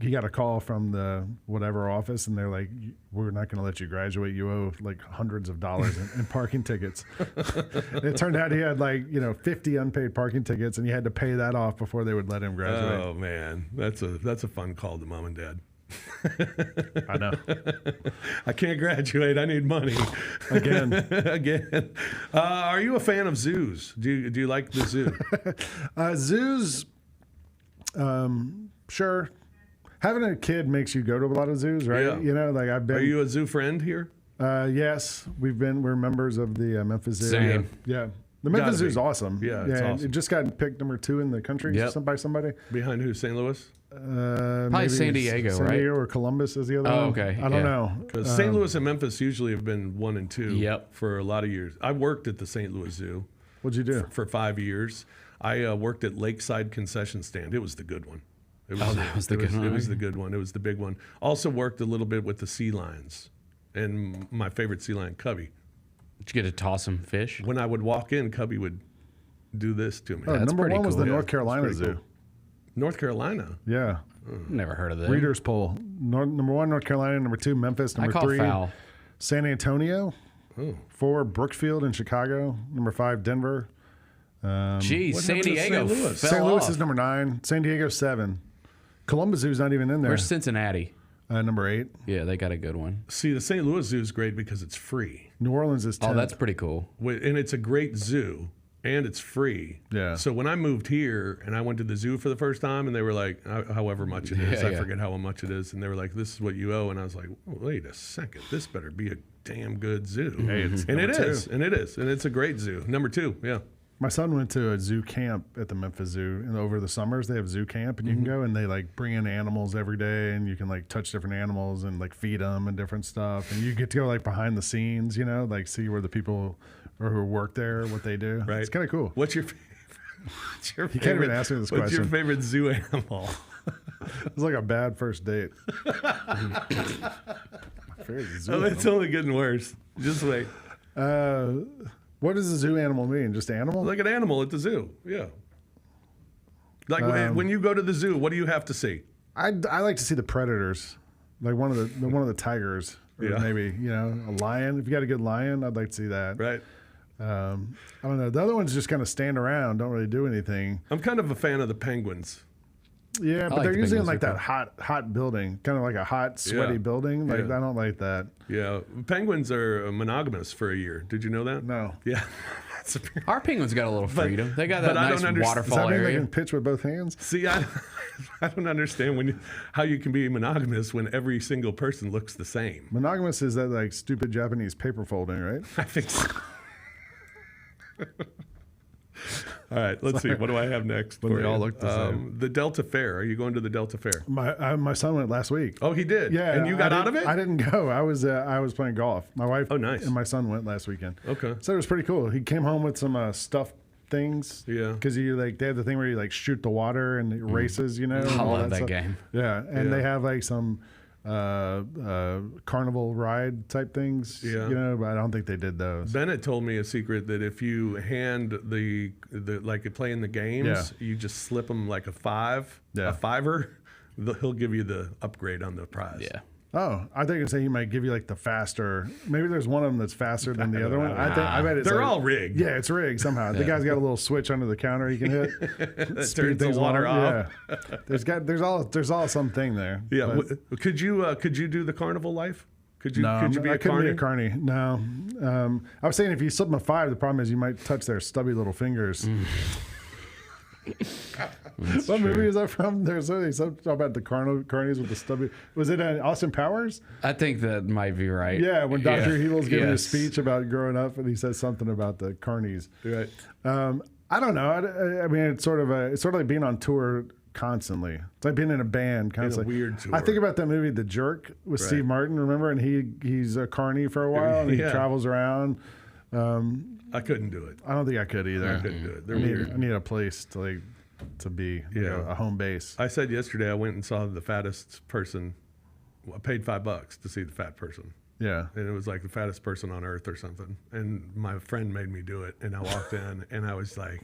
he got a call from the whatever office, and they're like, we're not going to let you graduate. You owe like hundreds of dollars in parking tickets. It turned out he had 50 unpaid parking tickets, and he had to pay that off before they would let him graduate. Oh man, that's a fun call to mom and dad. I know. I can't graduate. I need money. Again. Are you a fan of zoos? Do you like the zoo? Zoos, sure. Having a kid makes you go to a lot of zoos, right? Yeah. I've been. Are you a zoo friend here? Yes, we're members of the Memphis Zoo. Same. Yeah. The Memphis Zoo is awesome. Yeah, it's awesome. It just got picked number 2 in the country by somebody. Behind who? St. Louis? Probably San Diego, San right? Diego or Columbus is the other one. Oh, okay. I don't know. Because St. Louis and Memphis usually have been 1 and 2 for a lot of years. I worked at the St. Louis Zoo. What'd you do? For 5 years. I worked at Lakeside Concession Stand. It was the good one. That was the good one. It was the good one. It was the big one. Also worked a little bit with the sea lions. And my favorite sea lion, Cubby. Did you get to toss some fish? When I would walk in, Cubby would do this to me. Oh, number 1 was the North Carolina Zoo. Cool. North Carolina? Yeah. Never heard of that. Reader's poll. Number 1, North Carolina. Number 2, Memphis. Number 3, foul. San Antonio. 4, Brookfield in Chicago. Number 5, Denver. Geez, San Diego. St. Louis is number 9. San Diego 7. Columbus Zoo's not even in there. Where's Cincinnati? Number 8. Yeah, they got a good one. See, the St. Louis Zoo is great because it's free. New Orleans is 10. Oh, that's pretty cool. And it's a great zoo. and it's free. Yeah. So when I moved here and I went to the zoo for the first time, and they were like, however much it is, I forget how much it is, and they were like, this is what you owe, and I was like, oh, wait a second, this better be a damn good zoo. Hey, it's and it number is, two. and it is, and it's a great zoo. Number 2, yeah. My son went to a zoo camp at the Memphis Zoo, and over the summers they have zoo camp, and you can go and they like bring in animals every day, and you can like touch different animals and like feed them and different stuff, and you get to go like behind the scenes, you know, like see where the people or who work there, what they do. Right. It's kind of cool. What's your favorite? You can't even ask me this question. What's your favorite zoo animal? It's like a bad first date. My favorite zoo Oh, it's animal. only getting worse. Just wait. What does a zoo animal mean? Just animal? Like an animal at the zoo. Yeah. Like when you go to the zoo, what do you have to see? I like to see the predators, like one of the tigers, or Yeah. maybe a lion. If you got a good lion, I'd like to see that. Right. I don't know. The other ones just kind of stand around, don't really do anything. I'm kind of a fan of the penguins. Yeah, but like they're the usually in penguins, like they're that hot building, kind of like a hot, sweaty Yeah. building. Like Yeah. I don't like that. Yeah, penguins are monogamous for a year. Did you know that? No. Yeah. Our penguins got a little freedom. They got but that I nice don't understand- Does that waterfall mean they area. can pitch with both hands? See, I don't understand how you can be monogamous when every single person looks the same. Monogamous is that like stupid Japanese paper folding, right? I think so. All right, let's see. What do I have next? When for they you? all look the same. The Delta Fair. Are you going to the Delta Fair? My son went last week. Oh, he did? Yeah, And you got out of it? I didn't go. I was playing golf. My wife nice. and my son went last weekend. Okay. So it was pretty cool. He came home with some stuffed things. Yeah. Because they have the thing where you like shoot the water and it races, and I all love that stuff. game. Yeah, and Yeah. they have like some carnival ride type things. Yeah. But I don't think they did those. Bennett told me a secret that if you hand the like playing the games, you just slip them like a fiver, he'll give you the upgrade on the prize. Yeah. Oh, I think I'd say he might give you like the faster. Maybe there's one of them that's faster than the other one. I bet it's They're like- all rigged. Yeah, it's rigged somehow. The guy's got a little switch under the counter he can hit. That speed turns the things water along. off. Yeah, there's all something there. Yeah. but- Could you do the carnival life? Could you be I a couldn't be a carny? carny. No, I was saying if you slip them a 5, the problem is you might touch their stubby little fingers. What movie is that from? There's something about the carnies with the stubby. Was it Austin Powers? I think that might be right. Yeah, when Dr. Evil's giving a Yes. speech about growing up, and he says something about the carnies. Right. I don't know. I mean, it's sort of like being on tour constantly. It's like being in a band constantly. weird tour. I think about that movie, The Jerk, with Steve Martin. Remember? And he's a carny for a while, and he Yeah. travels around. I couldn't do it. I don't think I could either. I couldn't do it. They're I weird. need a place to be, a home base. I said yesterday I went and saw the fattest person. I paid $5 to see the fat person. Yeah. And it was like the fattest person on earth or something. And my friend made me do it. And I walked in and I was like,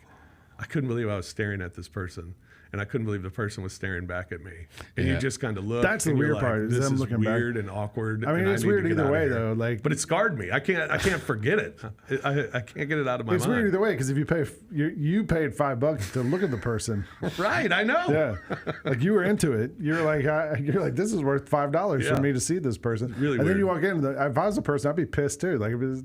I couldn't believe I was staring at this person. And I couldn't believe the person was staring back at me. And you just kind of look. That's the and you're weird part, is This them is looking back. weird and awkward. I mean, and it's need to weird get either out of way, here. though. Like, but it scarred me. I can't forget it. I can't get it out of my it's mind. weird either way because if you paid $5 to look at the person, Right, I know. yeah, like you were into it. You're like, this is worth $5 Yeah. for me to see this person. Really and then weird. you walk in. If I was a person, I'd be pissed too. Like, if it was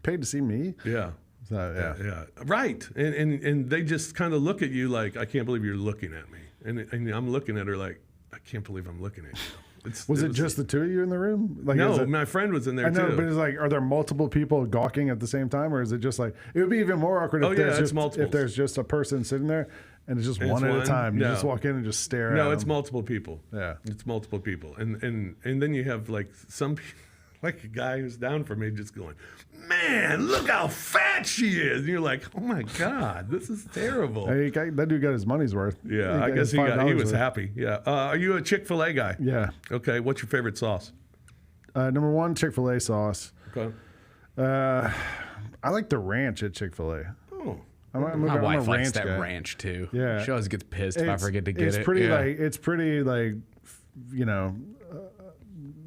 paid to see me. Yeah. So, Yeah, right. And they just kind of look at you like, I can't believe you're looking at me. And I'm looking at her like, I can't believe I'm looking at you. Was it just the two of you in the room? Like, no, is it- my friend was in there I know, too. but it's like, are there multiple people gawking at the same time, or is it just like it would be even more awkward if there's just a person sitting there and it's just And one it's at a one? time. You No. just walk in and just stare. No, at it's them. multiple people. Yeah, it's multiple people, and then you have like some, like a guy who's down from me just going, man, look how fat she is. And you're like, oh my god, this is terrible. Hey, that dude got his money's worth. Yeah, I guess he $5 was worth. happy. Yeah. Are you a Chick-fil-A guy? Yeah. Okay. What's your favorite sauce? Number 1, Chick-fil-A sauce. Okay. I like the ranch at Chick-fil-A. Oh. My wife likes ranch that guy. ranch too. Yeah. She always gets pissed if I forget to get it's it. Pretty Yeah. it's pretty like, you know,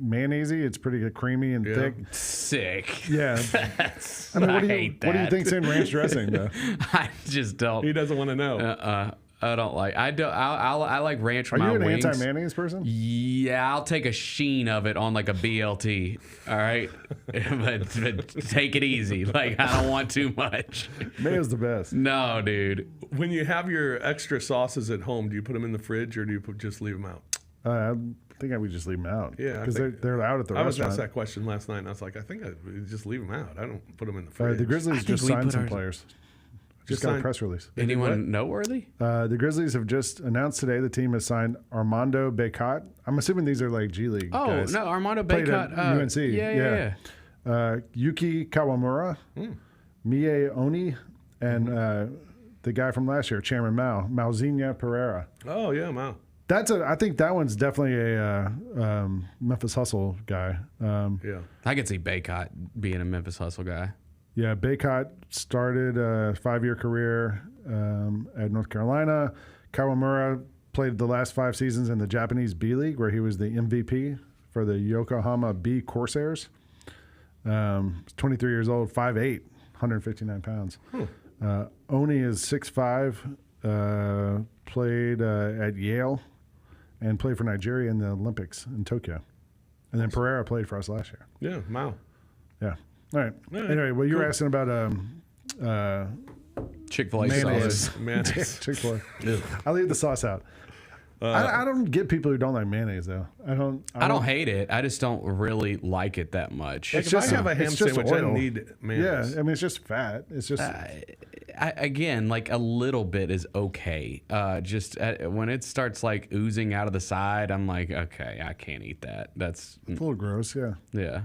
mayonnaisey. It's pretty creamy and thick. Sick. Yeah. That's, I mean, I hate that. what do you think's in ranch dressing though? I just don't. He doesn't want to know. I don't like. I like ranch Are with my you an wings. anti-mayonnaise person? Yeah, I'll take a sheen of it on like a BLT. All right, but take it easy. Like I don't want too much. Mayo's the best. No, dude. When you have your extra sauces at home, do you put them in the fridge or do you just leave them out? I think I would just leave them out. Yeah, because they're out at the I was restaurant. asked that question last night, and I was like, I think I would just leave them out. I don't put them in the fridge. The Grizzlies just signed some players. Just got a signed- press release. Anyone noteworthy? The Grizzlies have just announced today the team has signed Armando Bacot. I'm assuming these are like G League guys. No, Armando Played Bacot. at UNC. Yeah. Yuki Kawamura, Mie Oni, and the guy from last year, Chairman Mao, Mauzinha Pereira. Oh, yeah, Mao. I think that one's definitely a Memphis Hustle guy. Yeah. I could see Bacot being a Memphis Hustle guy. Yeah, Bacot started a 5-year career at North Carolina. Kawamura played the last 5 seasons in the Japanese B League, where he was the MVP for the Yokohama B Corsairs. 23 years old, 5'8", 159 pounds. Oni is 6'5", played at Yale, and played for Nigeria in the Olympics in Tokyo. And then Pereira played for us last year. Yeah, Mao. Yeah. All right. Anyway, well, you were asking about Chick-fil-A mayonnaise. sauce. Mayonnaise. Chick-fil-A. I leave the sauce out. I don't get people who don't like mayonnaise though. I don't hate it. I just don't really like it that much. Like if I have a ham sandwich, I don't need mayonnaise. Yeah, I mean it's just fat. It's just again, like a little bit is okay. When it starts like oozing out of the side, I'm like, okay, I can't eat that. That's a little gross. Yeah. Yeah.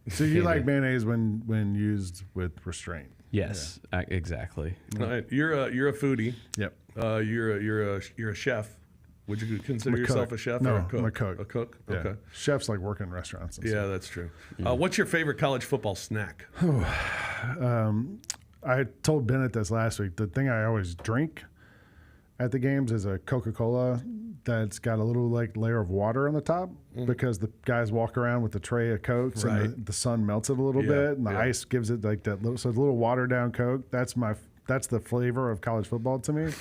So you like mayonnaise when used with restraint? Yes, exactly. All right. You're a foodie. Yep. You're a chef. Would you consider yourself a chef no, or a cook? I'm a cook. A cook? Yeah. Okay. Chefs like work in restaurants. And Yeah, that's true. What's your favorite college football snack? I told Bennett this last week. The thing I always drink at the games is a Coca-Cola that's got a little like layer of water on the top because the guys walk around with a tray of Cokes and the sun melts it a little bit and the ice gives it like that little, so it's a little watered down Coke. That's the flavor of college football to me.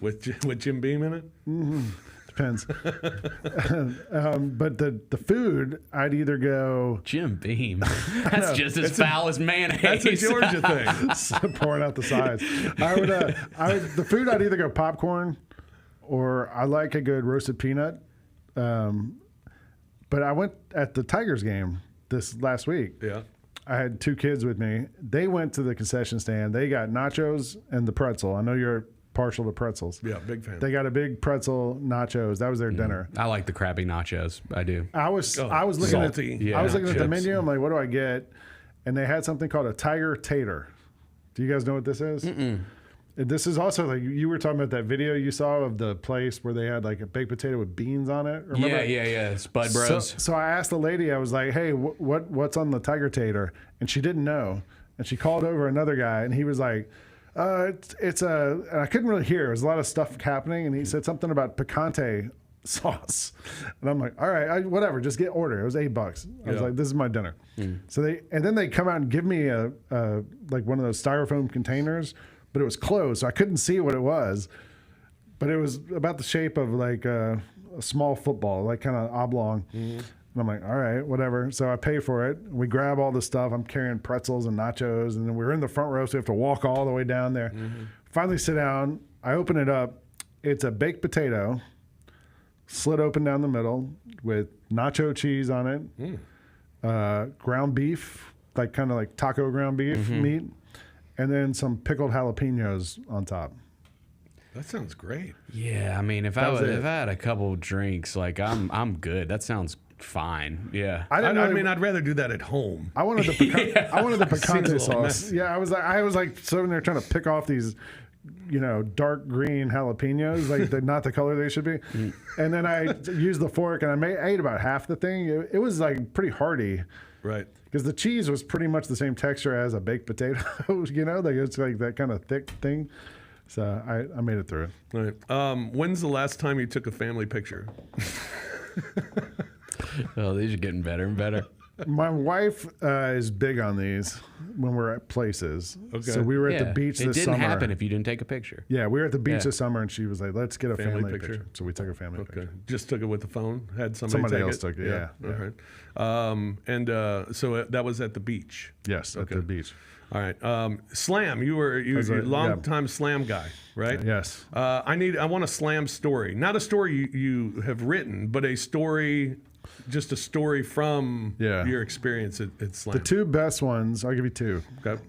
With Jim Beam in it? Mm-hmm. Depends. But the food, I'd either go Jim Beam. That's just as foul as mayonnaise. That's a Georgia thing. So pouring out the sides. The food, I'd either go popcorn or I like a good roasted peanut. But I went at the Tigers game this last week. Yeah. I had 2 kids with me. They went to the concession stand. They got nachos and the pretzel. I know you're partial to pretzels. Yeah, big fan. They got a big pretzel nachos. That was their dinner. I like the crappy nachos. I do. I was looking salty. I was looking at the menu. I'm like, what do I get? And they had something called a Tiger Tater. Do you guys know what this is? And this is also like you were talking about that video you saw of the place where they had like a baked potato with beans on it. Remember? Yeah. Spud Bros. So I asked the lady. I was like, hey, what's on the Tiger Tater? And she didn't know. And she called over another guy, and he was like, it's and I couldn't really hear. There was a lot of stuff happening, and he said something about picante sauce, and I'm like, all right, whatever, just get order. It was $8. I was like, this is my dinner. So then they come out and give me a like one of those styrofoam containers, but it was closed, so I couldn't see what it was. But it was about the shape of like a small football, like kind of oblong. And I'm like, all right, whatever. So I pay for it. We grab all the stuff. I'm carrying pretzels and nachos. And then we're in the front row, so we have to walk all the way down there. Finally sit down. I open it up. It's a baked potato, slit open down the middle with nacho cheese on it, ground beef, like kind of like taco ground beef meat, and then some pickled jalapenos on top. That sounds great. Yeah, I mean, if I had a couple drinks, like I'm good. That sounds fine. Yeah. I mean, I'd rather do that at home. I wanted the picante sauce. Messy. Yeah, I was like sitting there trying to pick off these, dark green jalapenos, like they're not the color they should be. And then I used the fork and I ate about half the thing. It was like pretty hearty. Right. Because the cheese was pretty much the same texture as a baked potato, like it's like that kind of thick thing. So I made it through it. All right. When's the last time you took a family picture? Oh, these are getting better and better. My wife is big on these when we're at places. Okay. So we were at the beach this It summer. didn't happen if you didn't take a picture. Yeah, we were at the beach Yeah. this summer, and she was like, "Let's get a family picture." So we took a family Okay. picture. Just took it with the phone. Had somebody take else it? took it. Yeah. All right. So that was at the beach. Yes, at the beach. All right. Slam. You're a long-time Slam guy, right? Yes. I want a Slam story. Not a story you have written, but a story, just a story from your experience at Slam. The two best ones, I'll give you two. Okay.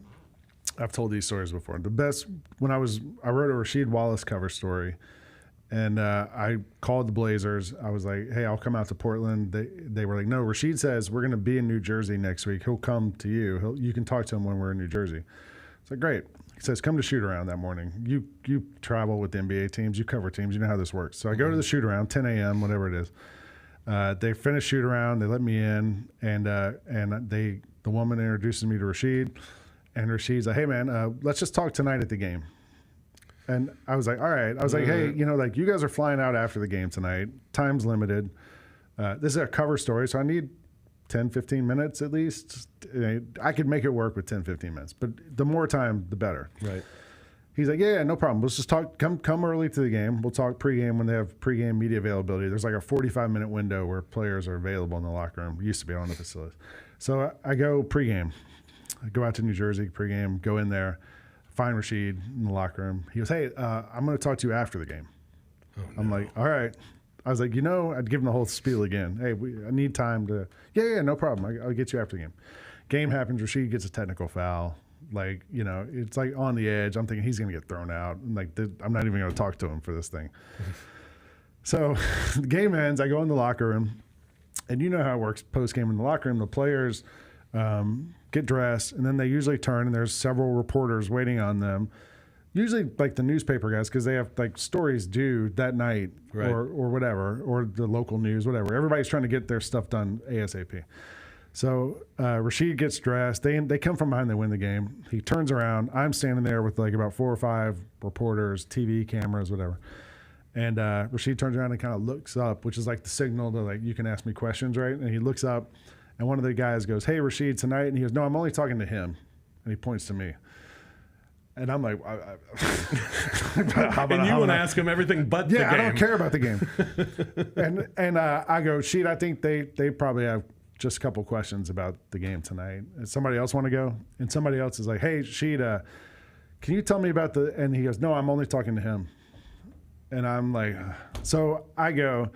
I've told these stories before. The best, I wrote a Rasheed Wallace cover story, and I called the Blazers. I was like, hey, I'll come out to Portland. They were like, no, Rasheed says we're going to be in New Jersey next week. He'll come to you. You can talk to him when we're in New Jersey. It's like, great. He says, come to shoot around that morning. You travel with the NBA teams. You cover teams. You know how this works. So I go to the shoot around, 10 a.m., whatever it is. They finish shoot around. They let me in, and the woman introduces me to Rasheed. And Rasheed's like, hey, man, let's just talk tonight at the game. And I was like, all right. I was like, hey, you guys are flying out after the game tonight. Time's limited. This is a cover story, so I need 10, 15 minutes at least. I could make it work with 10, 15 minutes. But the more time, the better. Right. He's like, yeah, no problem. Let's just talk. Come early to the game. We'll talk pregame when they have pregame media availability. There's like a 45-minute window where players are available in the locker room. Used to be on the facilities. So I go pregame. I go out to New Jersey pregame, go in there, find Rasheed in the locker room. He goes, hey, I'm going to talk to you after the game. I'm like, all right. I was like, I'd give him the whole spiel again. Hey, I need time to, yeah, no problem. I'll get you after the game. Game happens. Rasheed gets a technical foul. Like, it's like on the edge. I'm thinking he's going to get thrown out. I'm like, I'm not even going to talk to him for this thing. So the game ends. I go in the locker room. And you know how it works post-game in the locker room. The players get dressed, and then they usually turn, and there's several reporters waiting on them. Usually, like the newspaper guys, because they have like stories due that night, Right. or whatever, or the local news, whatever. Everybody's trying to get their stuff done ASAP. So Rasheed gets dressed. They come from behind. They win the game. He turns around. I'm standing there with like about 4 or 5 reporters, TV cameras, whatever. And Rasheed turns around and kind of looks up, which is like the signal to like, you can ask me questions, right? And he looks up, and one of the guys goes, hey, Rasheed, tonight. And he goes, no, I'm only talking to him. And he points to me. And I'm like, and you want to ask him everything but the game. Yeah, I don't care about the game. and I go, Sheed, I think they probably have just a couple questions about the game tonight. And somebody else want to go? And somebody else is like, hey, Sheed, can you tell me about the? And he goes, no, I'm only talking to him. And I'm like, so I go,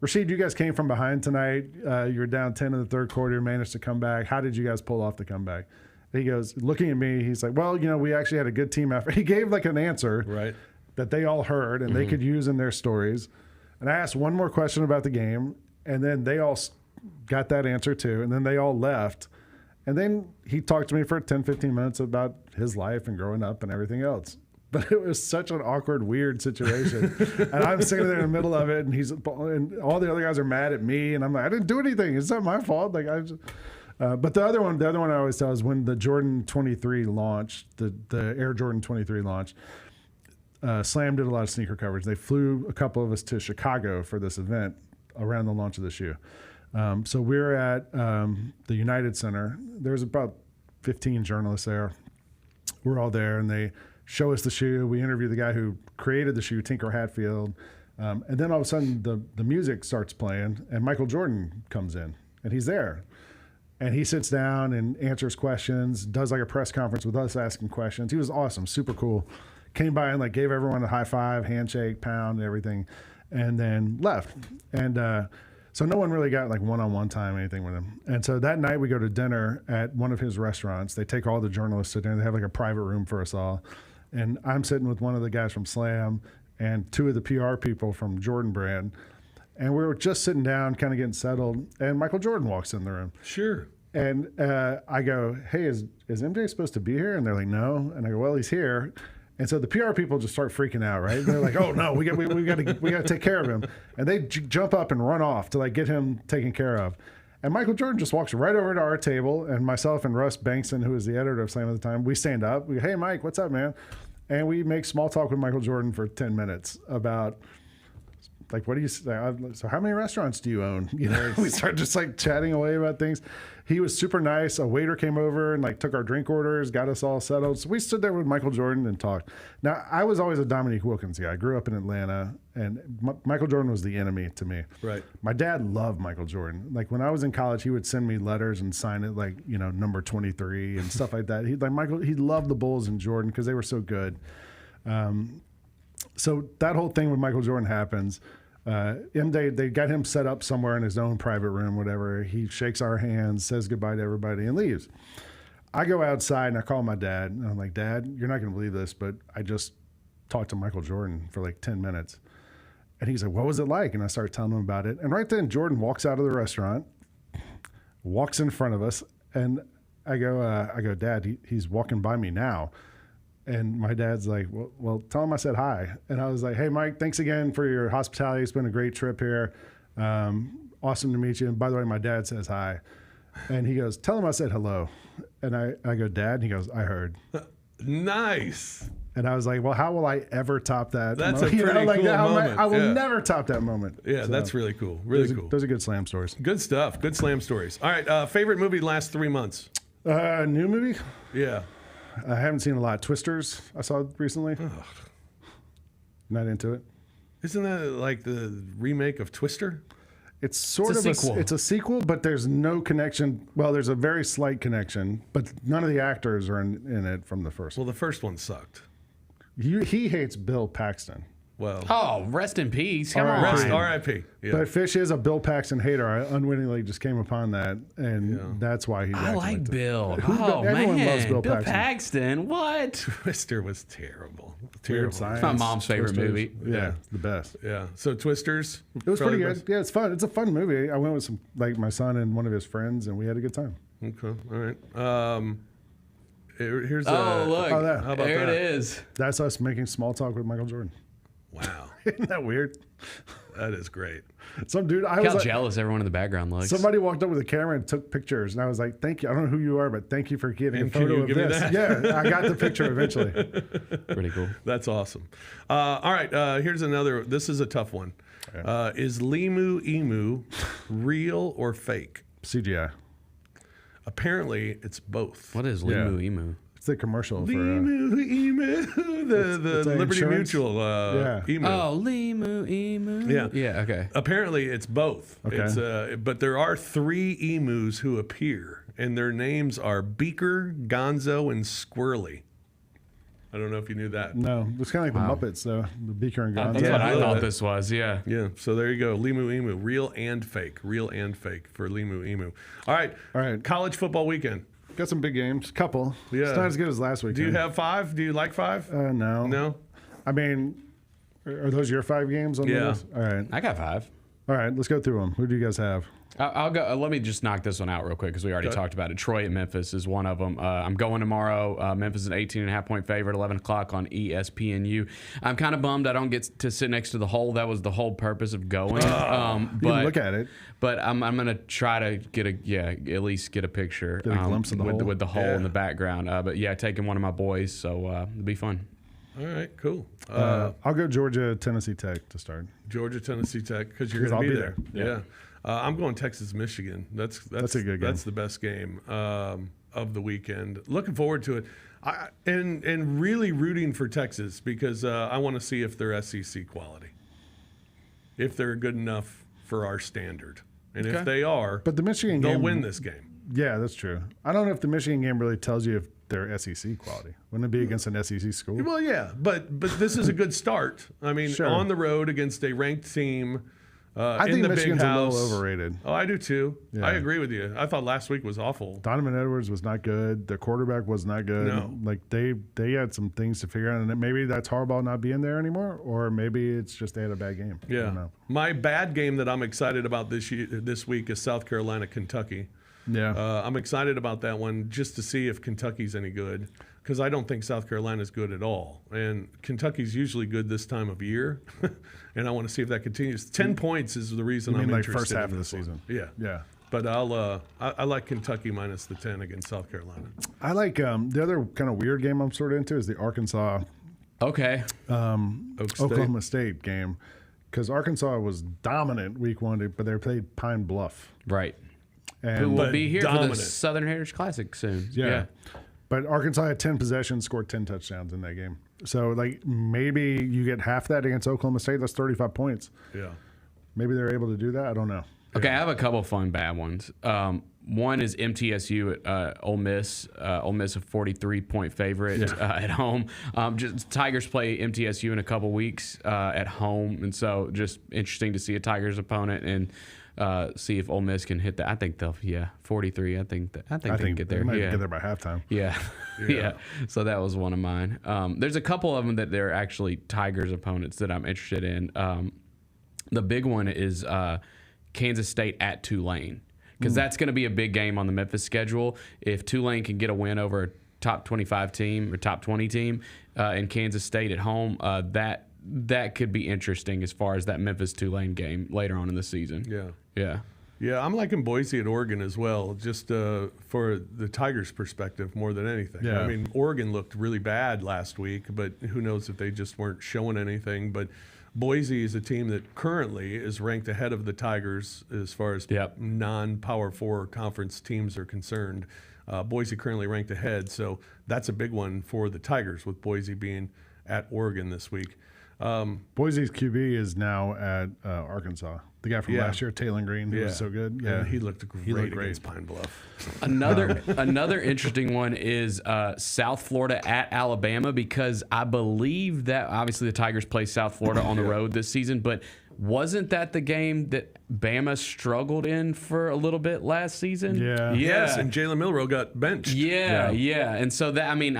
Rasheed, you guys came from behind tonight. You were down 10 in the third quarter, managed to come back. How did you guys pull off the comeback? And he goes, looking at me, he's like, well, we actually had a good team effort. He gave like an answer that they all heard and they could use in their stories. And I asked one more question about the game, and then they all got that answer too. And then they all left. And then he talked to me for 10, 15 minutes about his life and growing up and everything else. But it was such an awkward, weird situation. And I'm sitting there in the middle of it, and all the other guys are mad at me, and I'm like, I didn't do anything. It's not my fault. Like but the other one I always tell is when the Jordan 23 launched, the Air Jordan 23 launched. Slam did a lot of sneaker coverage. They flew a couple of us to Chicago for this event around the launch of the shoe. So we're at the United Center. There's about 15 journalists there. We're all there, and they show us the shoe. We interview the guy who created the shoe, Tinker Hatfield. And then all of a sudden the music starts playing, and Michael Jordan comes in, and he's there. And he sits down and answers questions, does like a press conference with us asking questions. He was awesome, super cool. Came by and like gave everyone a high five, handshake, pound, and everything, and then left. And so no one really got like one-on-one time or anything with him. And so that night we go to dinner at one of his restaurants. They take all the journalists to dinner. They have like a private room for us all. And I'm sitting with one of the guys from Slam and 2 of the PR people from Jordan Brand. And we were just sitting down, kind of getting settled. And Michael Jordan walks in the room. Sure. And I go, hey, is MJ supposed to be here? And they're like, no. And I go, well, he's here. And so the PR people just start freaking out, right? They're like, oh no, we got to take care of him. And they jump up and run off to like get him taken care of. And Michael Jordan just walks right over to our table, and myself and Russ Bankson, who was the editor of Slam at the time, we stand up. We go, hey, Mike, what's up, man? And we make small talk with Michael Jordan for 10 minutes about like, what do you say? So how many restaurants do you own? You know, we started just like chatting away about things. He was super nice. A waiter came over and like took our drink orders, got us all settled. So we stood there with Michael Jordan and talked. Now, I was always a Dominique Wilkins guy. I grew up in Atlanta, and Michael Jordan was the enemy to me. Right. My dad loved Michael Jordan. Like when I was in college, he would send me letters and sign it like, you know, number 23 and stuff like that. He loved the Bulls and Jordan because they were so good. So that whole thing with Michael Jordan happens. They got him set up somewhere in his own private room, whatever. He shakes our hands, says goodbye to everybody, and leaves. I go outside and I call my dad, and I'm like, Dad, you're not going to believe this, but I just talked to Michael Jordan for like 10 minutes. And he's like, what was it like? And I started telling him about it. And right then, Jordan walks out of the restaurant, walks in front of us, and I go, Dad, he's walking by me now. And my dad's like, well, tell him I said hi. And I was like, hey, Mike, thanks again for your hospitality. It's been a great trip here. Awesome to meet you. And by the way, my dad says hi. And he goes, tell him I said hello. And I go, Dad? And he goes, I heard. Nice. And I was like, well, how will I ever top that? That's a pretty cool moment. I will never top that moment. Yeah, that's really cool. Really cool. Those are good slam stories. Good stuff. Good slam stories. All right. Favorite movie last 3 months? New movie? Yeah. I haven't seen a lot. Twisters, I saw recently. Ugh. Not into it. Isn't that like the remake of Twister? It's sort of a sequel. It's a sequel, but there's no connection. Well, there's a very slight connection, but none of the actors are in it from the first one. Well, the first one sucked. He hates Bill Paxton. Well, oh, rest in peace. Come on. R.I.P. Yeah. But Fish is a Bill Paxton hater. I unwittingly just came upon that, and that's why he's I like Bill. Everyone loves Bill Paxton. What? Twister was terrible. It's my mom's favorite movie. Yeah, the best. Yeah. So Twisters. It was pretty good. Yeah, it's fun. It's a fun movie. I went with my son and one of his friends, and we had a good time. Okay. All right. Here's look. How about there that? It is. That's us making small talk with Michael Jordan. Wow. Isn't that weird? That is great. Some dude, Look how jealous everyone in the background looks. Somebody walked up with a camera and took pictures, and I was like, "Thank you. I don't know who you are, but thank you for getting a photo of this." Yeah, I got the picture eventually. Pretty cool. That's awesome. All right, here's another. This is a tough one. Is Limu Emu real or fake? CGI. Apparently, it's both. What is Limu Emu? It's the commercial for Limu Emu, the Liberty insurance? Mutual emu. Oh, Limu Emu. Yeah. Yeah. Okay. Apparently, it's both. Okay. It's but there are 3 emus who appear, and their names are Beaker, Gonzo, and Squirrely. I don't know if you knew that. No, it's kind of like the Muppets, though. The Beaker and Gonzo. That's what I thought this was. Yeah. Yeah. So there you go. Limu Emu, real and fake for Limu Emu. All right. College football weekend. Got some big games. Couple. Yeah. It's not as good as last weekend. Do you have 5? Do you like 5? No. No? I mean, are those your 5 games on the list? All right. I got 5. All right, let's go through them. Who do you guys have? I'll go. Let me just knock this one out real quick because we already talked about it. Troy at Memphis is one of them. I'm going tomorrow. Memphis is an 18.5-point favorite, 11 o'clock on ESPNU. I'm kind of bummed I don't get to sit next to the hole. That was the whole purpose of going. You can look at it. But I'm going to try to get at least get a picture Get a glimpse of the hole. with the hole in the background. But yeah, taking one of my boys, so it'll be fun. All right, cool. I'll go Georgia, Tennessee Tech to start. Georgia, Tennessee Tech, because you're going to be there. Yeah. I'm going Texas, Michigan. That's a good game. That's the best game of the weekend. Looking forward to it, and really rooting for Texas because I want to see if they're SEC quality, if they're good enough for our standard, and if they are, but the Michigan they'll game, win this game. Yeah, that's true. I don't know if the Michigan game really tells you if they're SEC quality. Wouldn't it be against an SEC school? Well, yeah, but this is a good start. I mean, on the road against a ranked team. I think Michigan's a little overrated. Oh, I do too. Yeah. I agree with you. I thought last week was awful. Donovan Edwards was not good. The quarterback was not good. No. Like they had some things to figure out, and maybe that's Harbaugh not being there anymore, or maybe it's just they had a bad game. Yeah. I don't know. My bad game that I'm excited about this week is South Carolina, Kentucky. Yeah. I'm excited about that one just to see if Kentucky's any good because I don't think South Carolina's good at all. And Kentucky's usually good this time of year, and I want to see if that continues. 10 points is the reason I'm interested first half in of the this one. season. Yeah. Yeah. But I like Kentucky minus the 10 against South Carolina. I like the other kind of weird game I'm sort of into is the Arkansas Oklahoma State game. because Arkansas was dominant week 1, but they played Pine Bluff. Right. And Who will be here for the Southern Heritage Classic soon. Yeah. But Arkansas had 10 possessions, scored 10 touchdowns in that game. So, like, maybe you get half that against Oklahoma State. That's 35 points. Yeah. Maybe they're able to do that. I don't know. Okay, I have a couple fun bad ones. One is MTSU at Ole Miss. Ole Miss a 43-point favorite at home. Tigers play MTSU in a couple weeks at home, and so just interesting to see a Tigers opponent and see if Ole Miss can hit that. I think they'll 43. I think they can get there. They might get there by halftime. Yeah. Yeah. So that was one of mine. There's a couple of them that they're actually Tigers opponents that I'm interested in. The big one is Kansas State at Tulane, because that's going to be a big game on the Memphis schedule. If Tulane can get a win over a top 25 team or top 20 team and Kansas State at home, that could be interesting as far as that Memphis-Tulane game later on in the season. Yeah, I'm liking Boise at Oregon as well, just for the Tigers' perspective more than anything. Yeah. I mean, Oregon looked really bad last week, but who knows if they just weren't showing anything. But Boise is a team that currently is ranked ahead of the Tigers as far as non-Power 4 conference teams are concerned. Boise currently ranked ahead, so that's a big one for the Tigers, with Boise being at Oregon this week. Boise's QB is now at Arkansas. The guy from last year, Taylor Green, who was so good. Yeah, and he looked great against Pine Bluff. Another interesting one is South Florida at Alabama, because I believe that obviously the Tigers play South Florida on the road this season, but wasn't that the game that Bama struggled in for a little bit last season? Yes, and Jalen Milroe got benched. And so that, I mean,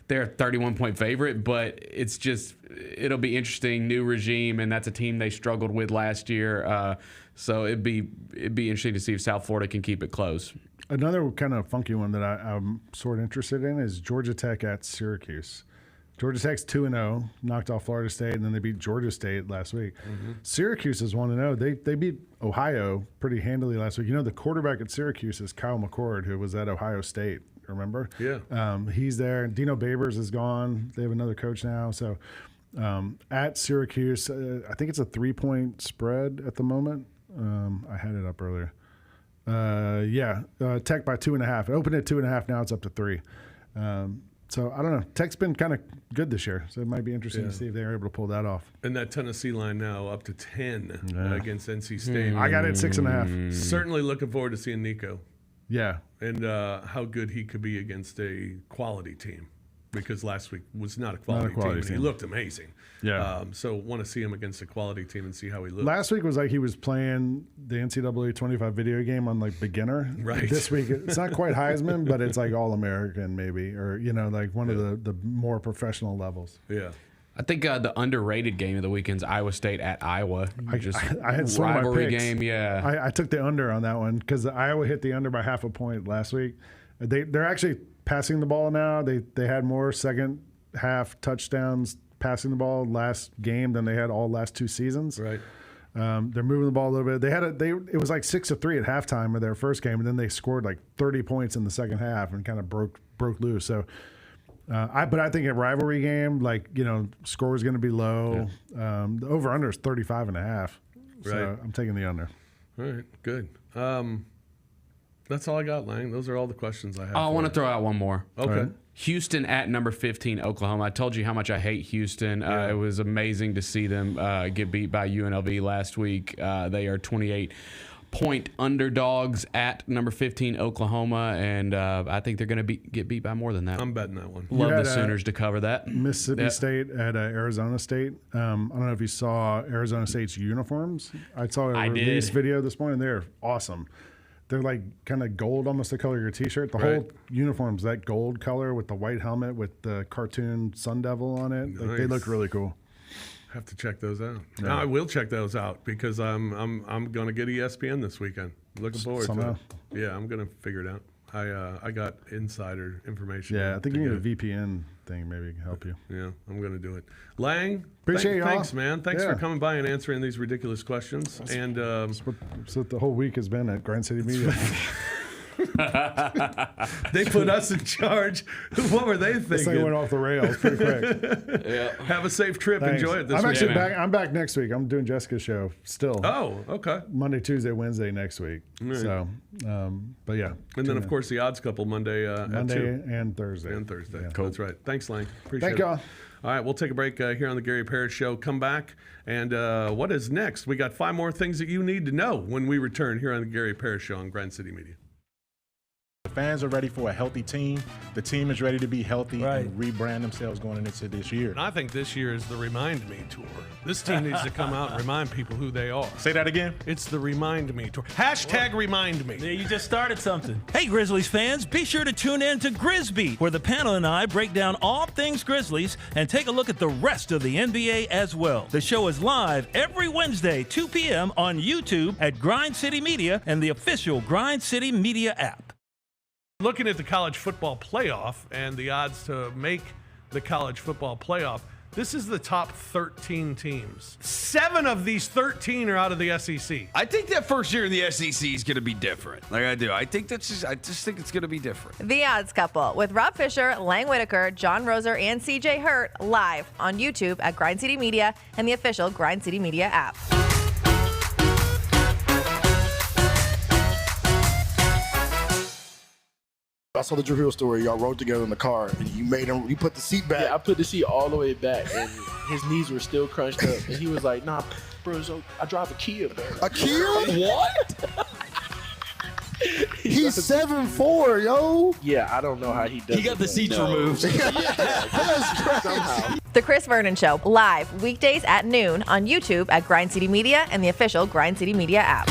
they're a 31-point favorite, but it's just, it'll be interesting. New regime, and that's a team they struggled with last year. So it'd be interesting to see if South Florida can keep it close. Another kind of funky one that I'm sort of interested in is Georgia Tech at Syracuse. Georgia Tech's 2-0, knocked off Florida State, and then they beat Georgia State last week. Syracuse is 1-0. They beat Ohio pretty handily last week. You know, the quarterback at Syracuse is Kyle McCord, who was at Ohio State, remember? Yeah. He's there. Dino Babers is gone. They have another coach now. So at Syracuse, I think it's a 3-point spread at the moment. I had it up earlier. Tech by 2.5. It opened at 2.5. Now it's up to 3. So I don't know. Tech's been kind of good this year, so it might be interesting to see if they're able to pull that off. And that Tennessee line now up to 10 against NC State. I got it at 6.5. Certainly looking forward to seeing Nico. Yeah. And how good he could be against a quality team, because last week was not a quality team. And he looked amazing. Yeah. So want to see him against a quality team and see how he looks. Last week was like he was playing the NCAA 25 video game on like beginner. Right. This week it's not quite Heisman, but it's like All-American maybe, or like one of the more professional levels. Yeah. I think the underrated game of the weekend's Iowa State at Iowa. I had some rivalry of my picks. game. Yeah. I took the under on that one because Iowa hit the under by 0.5 point last week. They're actually passing the ball now. They had more second half touchdowns passing the ball last game than they had all last 2 seasons. Right. They're moving the ball a little bit. It was like 6-3 at halftime of their first game, and then they scored like 30 points in the second half and kind of broke loose. So, I think a rivalry game, score is going to be low. Yeah. The over under is 35.5. So I'm taking the under. All right, good. That's all I got, Lang. Those are all the questions I have. I want to throw out one more. Okay. Right. Houston at number 15, Oklahoma. I told you how much I hate Houston. It was amazing to see them get beat by UNLV last week. They are 28-point underdogs at number 15, Oklahoma, and I think they're going to get beat by more than that. I'm betting that one. Love the Sooners to cover that. Mississippi State at Arizona State. I don't know if you saw Arizona State's uniforms. I saw a release video this morning. They're awesome. They're like kind of gold, almost the color of your T-shirt. The whole uniform's that gold color with the white helmet with the cartoon Sun Devil on it. Like, they look really cool. Have to check those out. Yeah. No, I will check those out because I'm going to get ESPN this weekend. Looking forward to it. Yeah, I'm going to figure it out. I got insider information. Yeah, I think you need a VPN thing. Maybe it can help you. Yeah, I'm going to do it. Lang, appreciate y'all. Thanks, man. Thanks for coming by and answering these ridiculous questions. That's what the whole week has been at Grind City Media. They put us in charge. What were they thinking? This thing went off the rails pretty quick. Have a safe trip. Thanks. Enjoy it this I'm week. actually back. I'm back next week. I'm doing Jessica's show still. Oh, okay. Monday, Tuesday, Wednesday next week. Right. So, but yeah. And then, of course, the Odds Couple Monday at 2. And Thursday. Yeah. Cool. That's right. Thanks, Lang. Appreciate Thank it. y'all. All right, we'll take a break here on the Gary Parrish Show. Come back, and what is next? We got 5 more things that you need to know when we return here on the Gary Parrish Show on Grind City Media. The fans are ready for a healthy team. The team is ready to be healthy and rebrand themselves going into this year. And I think this year is the Remind Me Tour. This team needs to come out and remind people who they are. Say that again. It's the Remind Me Tour. Hashtag Remind Me. Yeah, you just started something. Hey, Grizzlies fans, be sure to tune in to Grizbeat, where the panel and I break down all things Grizzlies and take a look at the rest of the NBA as well. The show is live every Wednesday, 2 p.m. on YouTube at Grind City Media and the official Grind City Media app. Looking at the college football playoff and the odds to make the college football playoff, this is the top 13 teams. 7 of these 13 are out of the SEC. I think that first year in the SEC is going to be different. Like I do. I just think it's going to be different. The Odds Couple with Rob Fischer, Lang Whitaker, John Roser, and CJ Hurt live on YouTube at Grind City Media and the official Grind City Media app. I saw the Drew Hill story. Y'all rode together in the car, and you put the seat back. Yeah, I put the seat all the way back, and his knees were still crunched up. And he was like, "Nah, bro, I drive a Kia, man." A Kia? What? He's 7'4", yo. Yeah, I don't know how he does. He got the seats removed. Somehow. The Chris Vernon Show live weekdays at noon on YouTube at Grind City Media and the official Grind City Media app.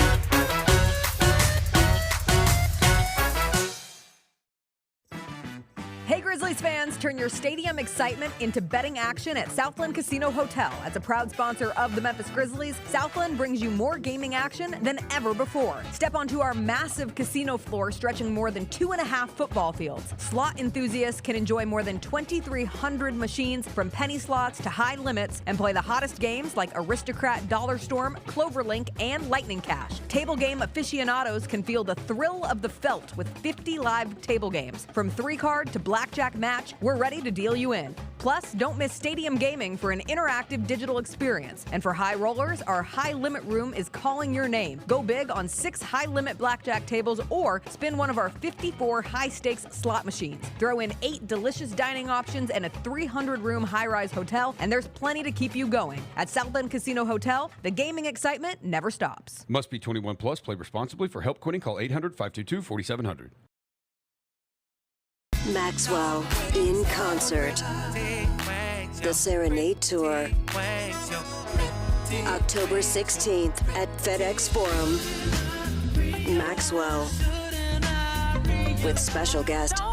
Hey Grizzlies fans, turn your stadium excitement into betting action at Southland Casino Hotel. As a proud sponsor of the Memphis Grizzlies, Southland brings you more gaming action than ever before. Step onto our massive casino floor stretching more than 2.5 football fields. Slot enthusiasts can enjoy more than 2,300 machines from penny slots to high limits and play the hottest games like Aristocrat, Dollar Storm, Cloverlink, and Lightning Cash. Table game aficionados can feel the thrill of the felt with 50 live table games. From 3-card to blackjack match, we're ready to deal you in. Plus, don't miss stadium gaming for an interactive digital experience. And for high rollers, our high limit room is calling your name. Go big on 6 high limit blackjack tables or spin one of our 54 high stakes slot machines. Throw in 8 delicious dining options and a 300-room high-rise hotel, and there's plenty to keep you going. At Southland Casino Hotel, the gaming excitement never stops. Must be 21 plus. Play responsibly. For help quitting, call 800-522-4700. Maxwell in concert. The Serenade Tour. October 16th at FedEx Forum. Maxwell. With special guest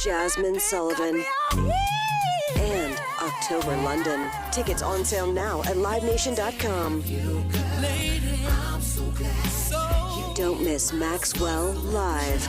Jasmine Sullivan. And October London. Tickets on sale now at livenation.com. Don't miss Maxwell Live.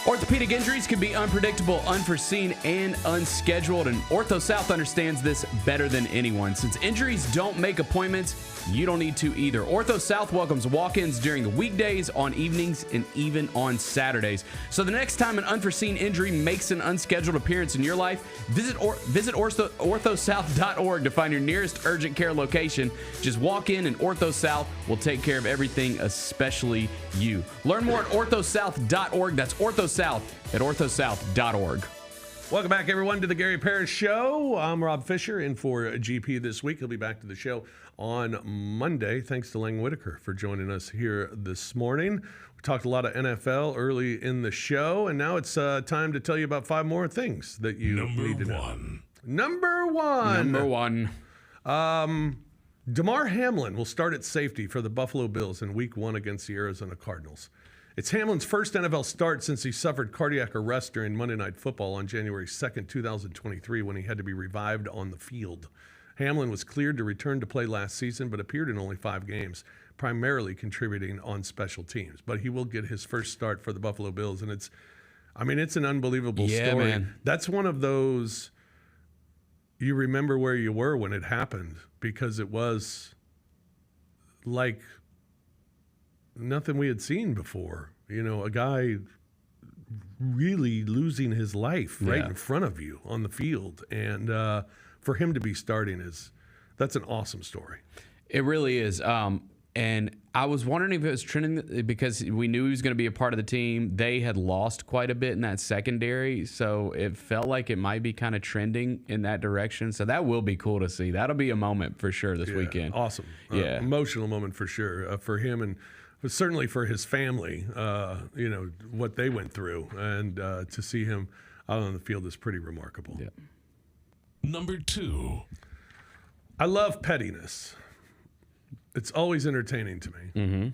Orthopedic injuries can be unpredictable, unforeseen, and unscheduled, and Ortho South understands this better than anyone. Since injuries don't make appointments, you don't need to either. Ortho South welcomes walk-ins during the weekdays, on evenings, and even on Saturdays. So the next time an unforeseen injury makes an unscheduled appearance in your life, visit orthosouth.org to find your nearest urgent care location. Just walk in and Ortho South will take care of everything, especially you. Learn more at orthosouth.org. That's orthosouth at orthosouth.org. Welcome back, everyone, to the Gary Parrish Show. I'm Rob Fischer, in for GP this week. He'll be back to the show on Monday. Thanks to Lang Whitaker for joining us here this morning. We talked a lot of NFL early in the show, and now it's time to tell you about 5 more things that you need to know. Number one. Damar Hamlin will start at safety for the Buffalo Bills in Week 1 against the Arizona Cardinals. It's Hamlin's first NFL start since he suffered cardiac arrest during Monday Night Football on January 2nd, 2023, when he had to be revived on the field. Hamlin was cleared to return to play last season, but appeared in only 5 games, primarily contributing on special teams. But he will get his first start for the Buffalo Bills, and it's I mean, it's an unbelievable Yeah, story. man. That's one of those, you remember where you were when it happened, because it was like nothing we had seen before. You know, a guy really losing his life right in front of you on the field. And for him to be starting that's an awesome story. It really is. And I was wondering if it was trending because we knew he was going to be a part of the team. They had lost quite a bit in that secondary, so it felt like it might be kind of trending in that direction. So that will be cool to see. That'll be a moment for sure this weekend. Awesome. Yeah. Emotional moment for sure for him and certainly for his family, you know, what they went through. And to see him out on the field is pretty remarkable. Yeah. Number 2. I love pettiness. It's always entertaining to me. Mm-hmm.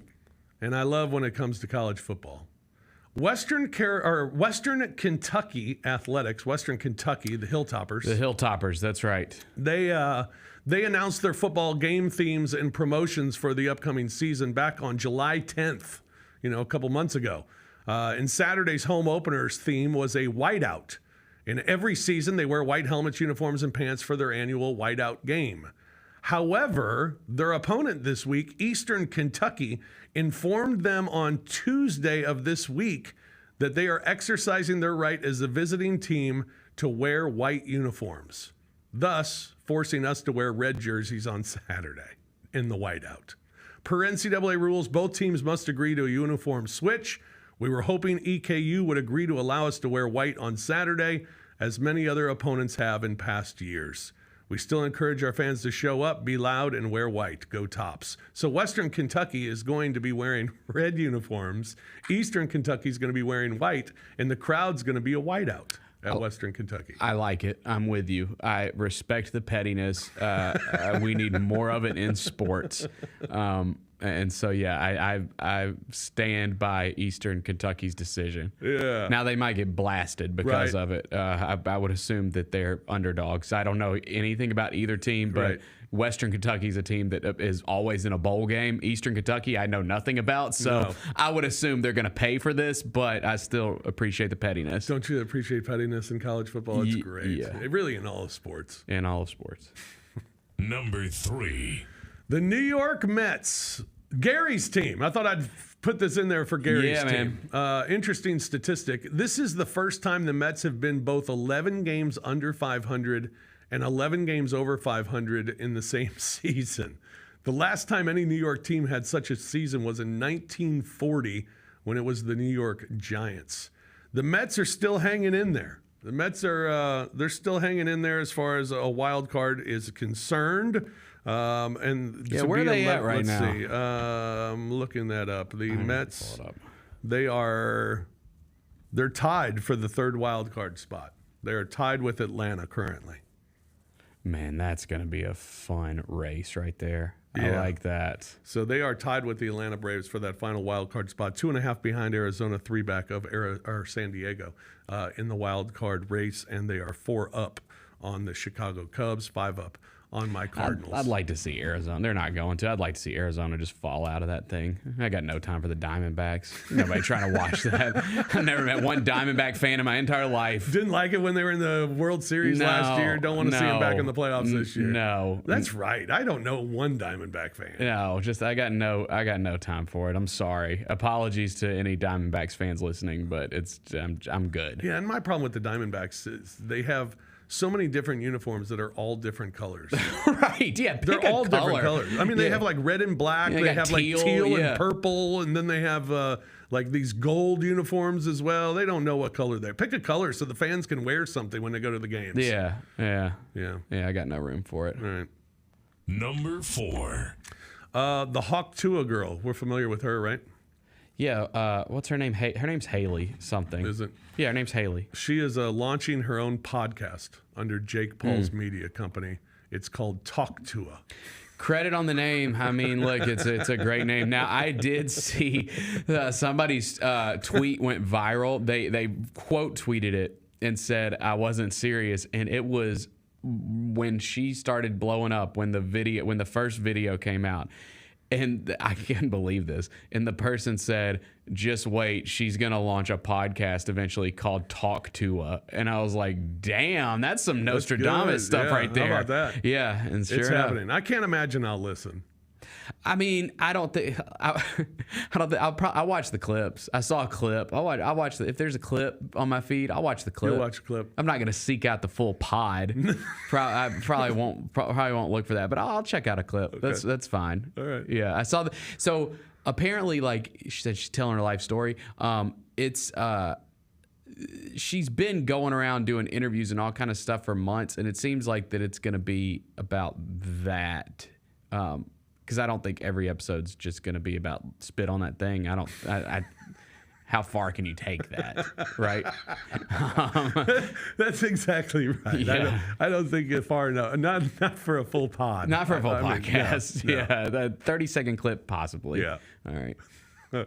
And I love when it comes to college football. Western Kentucky Athletics, Western Kentucky, the Hilltoppers. The Hilltoppers, that's right. They announced their football game themes and promotions for the upcoming season back on July 10th, you know, a couple months ago. And Saturday's home opener's theme was a whiteout. In every season, they wear white helmets, uniforms, and pants for their annual whiteout game. However, their opponent this week, Eastern Kentucky, informed them on Tuesday of this week that they are exercising their right as a visiting team to wear white uniforms, thus forcing us to wear red jerseys on Saturday in the whiteout. Per NCAA rules, both teams must agree to a uniform switch. We were hoping EKU would agree to allow us to wear white on Saturday, as many other opponents have in past years. We still encourage our fans to show up, be loud, and wear white. Go Tops. So Western Kentucky is going to be wearing red uniforms. Eastern Kentucky is going to be wearing white, and the crowd's going to be a whiteout at Western Kentucky. I like it. I'm with you. I respect the pettiness. We need more of it in sports. And so, yeah, I stand by Eastern Kentucky's decision. Yeah. Now, they might get blasted because of it. I would assume that they're underdogs. I don't know anything about either team, but Western Kentucky is a team that is always in a bowl game. Eastern Kentucky, I know nothing about, so I would assume they're going to pay for this, but I still appreciate the pettiness. Don't you appreciate pettiness in college football? It's great. Yeah. Really in all of sports. In all of sports. Number 3. The New York Mets, Gary's team. I thought I'd put this in there for Gary's team. Interesting statistic. This is the first time the Mets have been both 11 games under 500 and 11 games over 500 in the same season. The last time any New York team had such a season was in 1940 when it was the New York Giants. The Mets are still hanging in there. The Mets are they're still hanging in there as far as a wild card is concerned. And where are they at right now? Let's see. I'm looking that up. The Mets, they're tied for the third wild card spot. They're tied with Atlanta currently. Man, that's going to be a fun race right there. I like that. So they are tied with the Atlanta Braves for that final wild card spot. 2.5 behind Arizona, 3 back of San Diego in the wild card race, and they are 4 up on the Chicago Cubs, 5 up on my Cardinals. I'd like to see Arizona. They're not going to. I'd like to see Arizona just fall out of that thing. I got no time for the Diamondbacks. Nobody trying to watch that. I've never met one Diamondback fan in my entire life. Didn't like it when they were in the World Series last year. Don't want to see them back in the playoffs this year. No. That's right. I don't know one Diamondback fan. No, just I got no time for it. I'm sorry. Apologies to any Diamondbacks fans listening, but I'm good. Yeah, and my problem with the Diamondbacks is they have so many different uniforms that are all different colors. Right, yeah. They're all different colors. I mean, they have like red and black. They have like teal and purple. And then they have like these gold uniforms as well. They don't know what color they're. Pick a color so the fans can wear something when they go to the games. Yeah. I got no room for it. All right. Number 4. The Hawk Tua girl. We're familiar with her, right? Yeah, what's her name? Her name's Haley something. Is it? Yeah, her name's Haley. She is launching her own podcast under Jake Paul's media company. It's called Talk Tua. Credit on the name. I mean, look, it's a great name. Now, I did see somebody's tweet went viral. They quote tweeted it and said, "I wasn't serious," and it was when she started blowing up when the first video came out. And I can't believe this. And the person said, just wait, she's going to launch a podcast eventually called Talk to. And I was like, damn, that's some Nostradamus stuff right there. How about that? Yeah. And sure it's enough, happening. I can't imagine I'll listen. I mean, I don't think I'll watch the clips. I saw a clip. I watch if there's a clip on my feed, I'll watch the clip. You'll watch a clip. I'm not going to seek out the full pod. I probably won't look for that, but I'll check out a clip. Okay. That's fine. All right. Yeah, I saw so apparently, like she said, she's telling her life story. She's been going around doing interviews and all kind of stuff for months, and it seems like that it's going to be about that. Because I don't think every episode's just going to be about spit on that thing. How far can you take that, right? That's exactly right. Yeah. I don't think it's far enough. Not for a full pod. Not for a full podcast. No. Yeah, that 30-second clip possibly. Yeah. All right.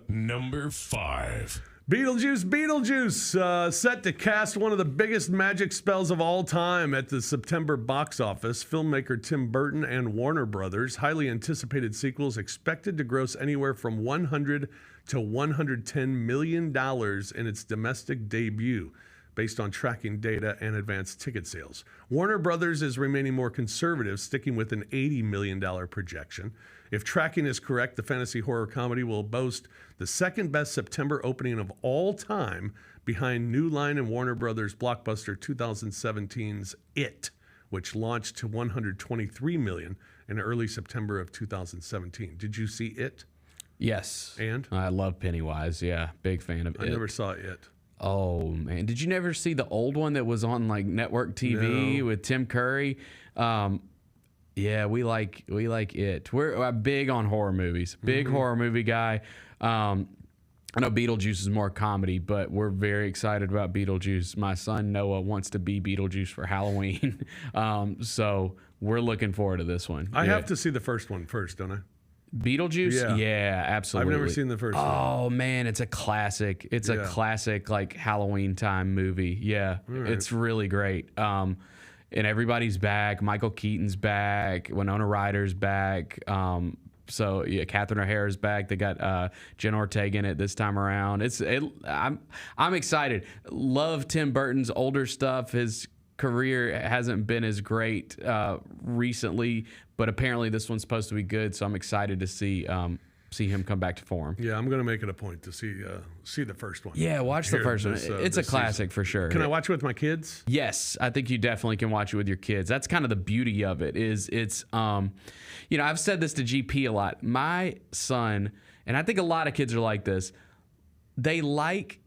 Number 5. Beetlejuice, set to cast one of the biggest magic spells of all time at the September box office. Filmmaker Tim Burton and Warner Brothers. Highly anticipated sequels expected to gross anywhere from $100 to $110 million in its domestic debut, based on tracking data and advanced ticket sales. Warner Brothers is remaining more conservative, sticking with an $80 million projection. If tracking is correct, the fantasy horror comedy will boast the second best September opening of all time, behind New Line and Warner Brothers blockbuster 2017's It, which launched to $123 million in early September of 2017. Did you see It? Yes. And? I love Pennywise. Yeah, big fan of I It. never saw It. Oh, man. Did you never see the old one that was on like network TV with Tim Curry? Yeah, we like It. We're big on horror movies. Big horror movie guy. I know Beetlejuice is more comedy, but we're very excited about Beetlejuice. My son Noah wants to be Beetlejuice for Halloween. So we're looking forward to this one. I have to see the first one first, don't I? Beetlejuice? Yeah, absolutely. I've never seen the first one. Oh, man, it's a classic. It's a classic, like, Halloween time movie. Yeah, right. It's really great. And everybody's back. Michael Keaton's back. Winona Ryder's back. So, yeah, Catherine O'Hara's back. They got Jen Ortega in it this time around. I'm excited. Love Tim Burton's older stuff. His career hasn't been as great recently, but apparently this one's supposed to be good, so I'm excited to see him come back to form. Yeah, I'm going to make it a point to see the first one. Yeah, watch the first one. It's a classic for sure. Can I watch it with my kids? Yes, I think you definitely can watch it with your kids. That's kind of the beauty of it. I've said this to GP a lot. My son, and I think a lot of kids are like this, they like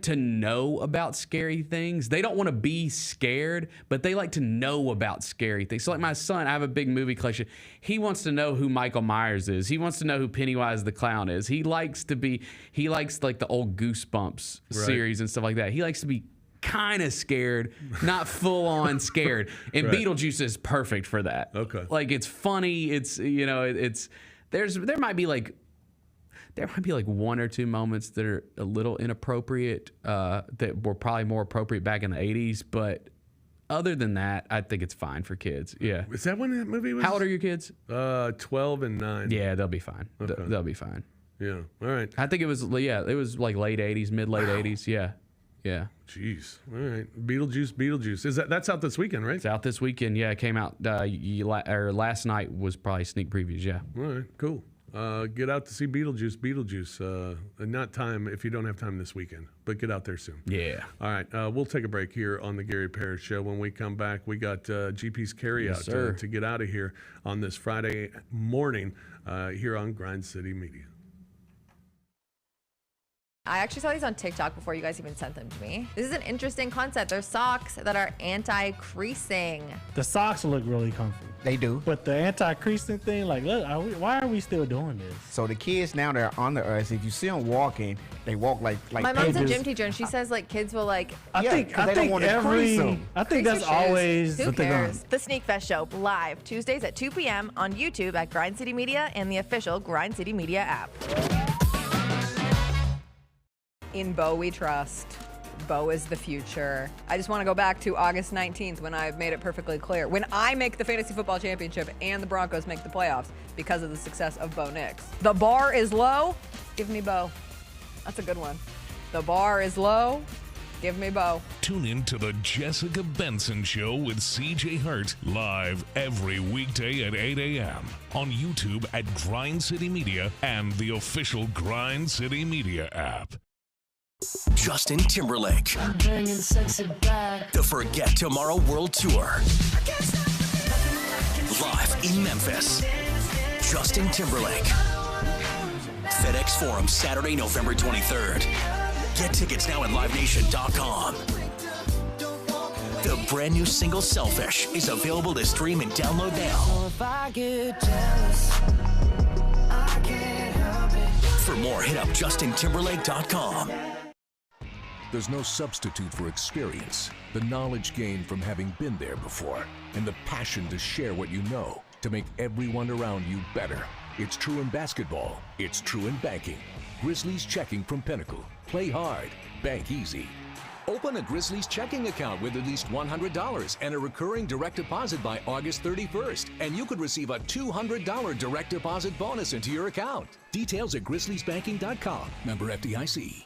to know about scary things. They don't want to be scared, but they like to know about scary things. So like my son, I have a big movie collection. He wants to know who Michael Myers is. He wants to know who Pennywise the Clown is. He likes like the old Goosebumps series and stuff like that. He likes to be kind of scared, not full on scared. And Beetlejuice is perfect for that. Okay. Like it's funny. It's, there might be like one or two moments that are a little inappropriate that were probably more appropriate back in the 80s. But other than that, I think it's fine for kids. Yeah. Is that when that movie was? How old are your kids? 12 and 9. Yeah, they'll be fine. Okay. They'll be fine. Yeah. All right. I think it was like late 80s, mid-late 80s. Yeah. Yeah. Jeez. All right. Beetlejuice. That's out this weekend, right? It's out this weekend. Yeah, it came out last night was probably sneak previews. Yeah. All right. Cool. Get out to see Beetlejuice. Not time if you don't have time this weekend, but get out there soon. Yeah. All right. We'll take a break here on the Gary Parrish Show. When we come back, we got GP's carryout to get out of here on this Friday morning here on Grind City Media. I actually saw these on TikTok before you guys even sent them to me. This is an interesting concept. They're socks that are anti-creasing. The socks look really comfy. They do. But the anti-creasing thing, like, look, why are we still doing this? So the kids now, they're on the earth. If you see them walking, they walk like my mom's a gym teacher, and she says like kids will like. I think that's always. Who cares? The Sneak Fest Show live Tuesdays at 2 p.m. on YouTube at Grind City Media and the official Grind City Media app. In Bo we trust. Bo is the future. I just want to go back to August 19th when I've made it perfectly clear. When I make the fantasy football championship and the Broncos make the playoffs because of the success of Bo Nix. The bar is low. Give me Bo. That's a good one. The bar is low. Give me Bo. Tune in to the Jessica Benson Show with CJ Hurt live every weekday at 8 a.m. on YouTube at Grind City Media and the official Grind City Media app. Justin Timberlake. I'm bringing sexy back. The Forget Tomorrow World Tour. Live in Memphis. Justin Timberlake. FedEx Forum, Saturday, November 23rd. Get tickets now at livenation.com. The brand new single Selfish is available to stream and download now. So if I get jealous, I can't help it. For more, hit up justintimberlake.com. There's no substitute for experience, the knowledge gained from having been there before, and the passion to share what you know to make everyone around you better. It's true in basketball. It's true in banking. Grizzlies Checking from Pinnacle. Play hard. Bank easy. Open a Grizzlies checking account with at least $100 and a recurring direct deposit by August 31st, and you could receive a $200 direct deposit bonus into your account. Details at grizzliesbanking.com. Member FDIC.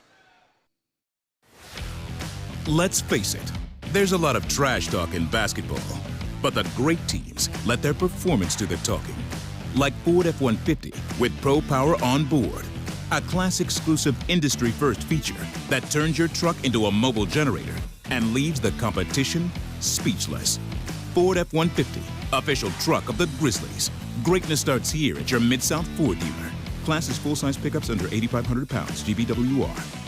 Let's face it, there's a lot of trash talk in basketball, but the great teams let their performance do the talking. Like Ford F-150 with Pro Power on board, a class-exclusive industry-first feature that turns your truck into a mobile generator and leaves the competition speechless. Ford F-150, official truck of the Grizzlies. Greatness starts here at your Mid-South Ford dealer. Class is full-size pickups under 8,500 pounds, GVWR.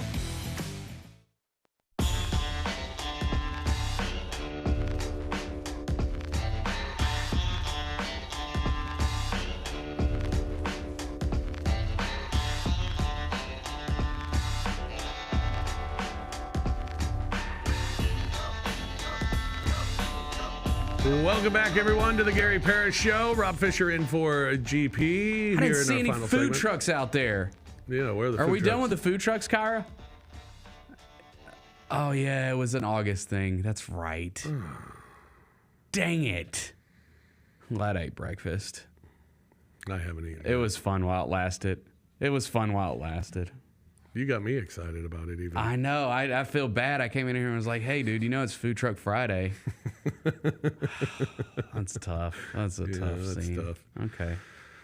Welcome back, everyone, to the Gary Parrish Show. Rob Fischer in for GP. I didn't see any food trucks out there. Yeah, where are the food Are we trucks? done with the food trucks, Kyra? Oh, yeah, it was an August thing. That's right. Dang it. I'm glad I ate breakfast. I haven't eaten. It was fun while it lasted. You got me excited about it, even. I know. I feel bad. I came in here and was like, hey, dude, you know it's Food Truck Friday. That's tough. That's a tough scene. Tough. Okay.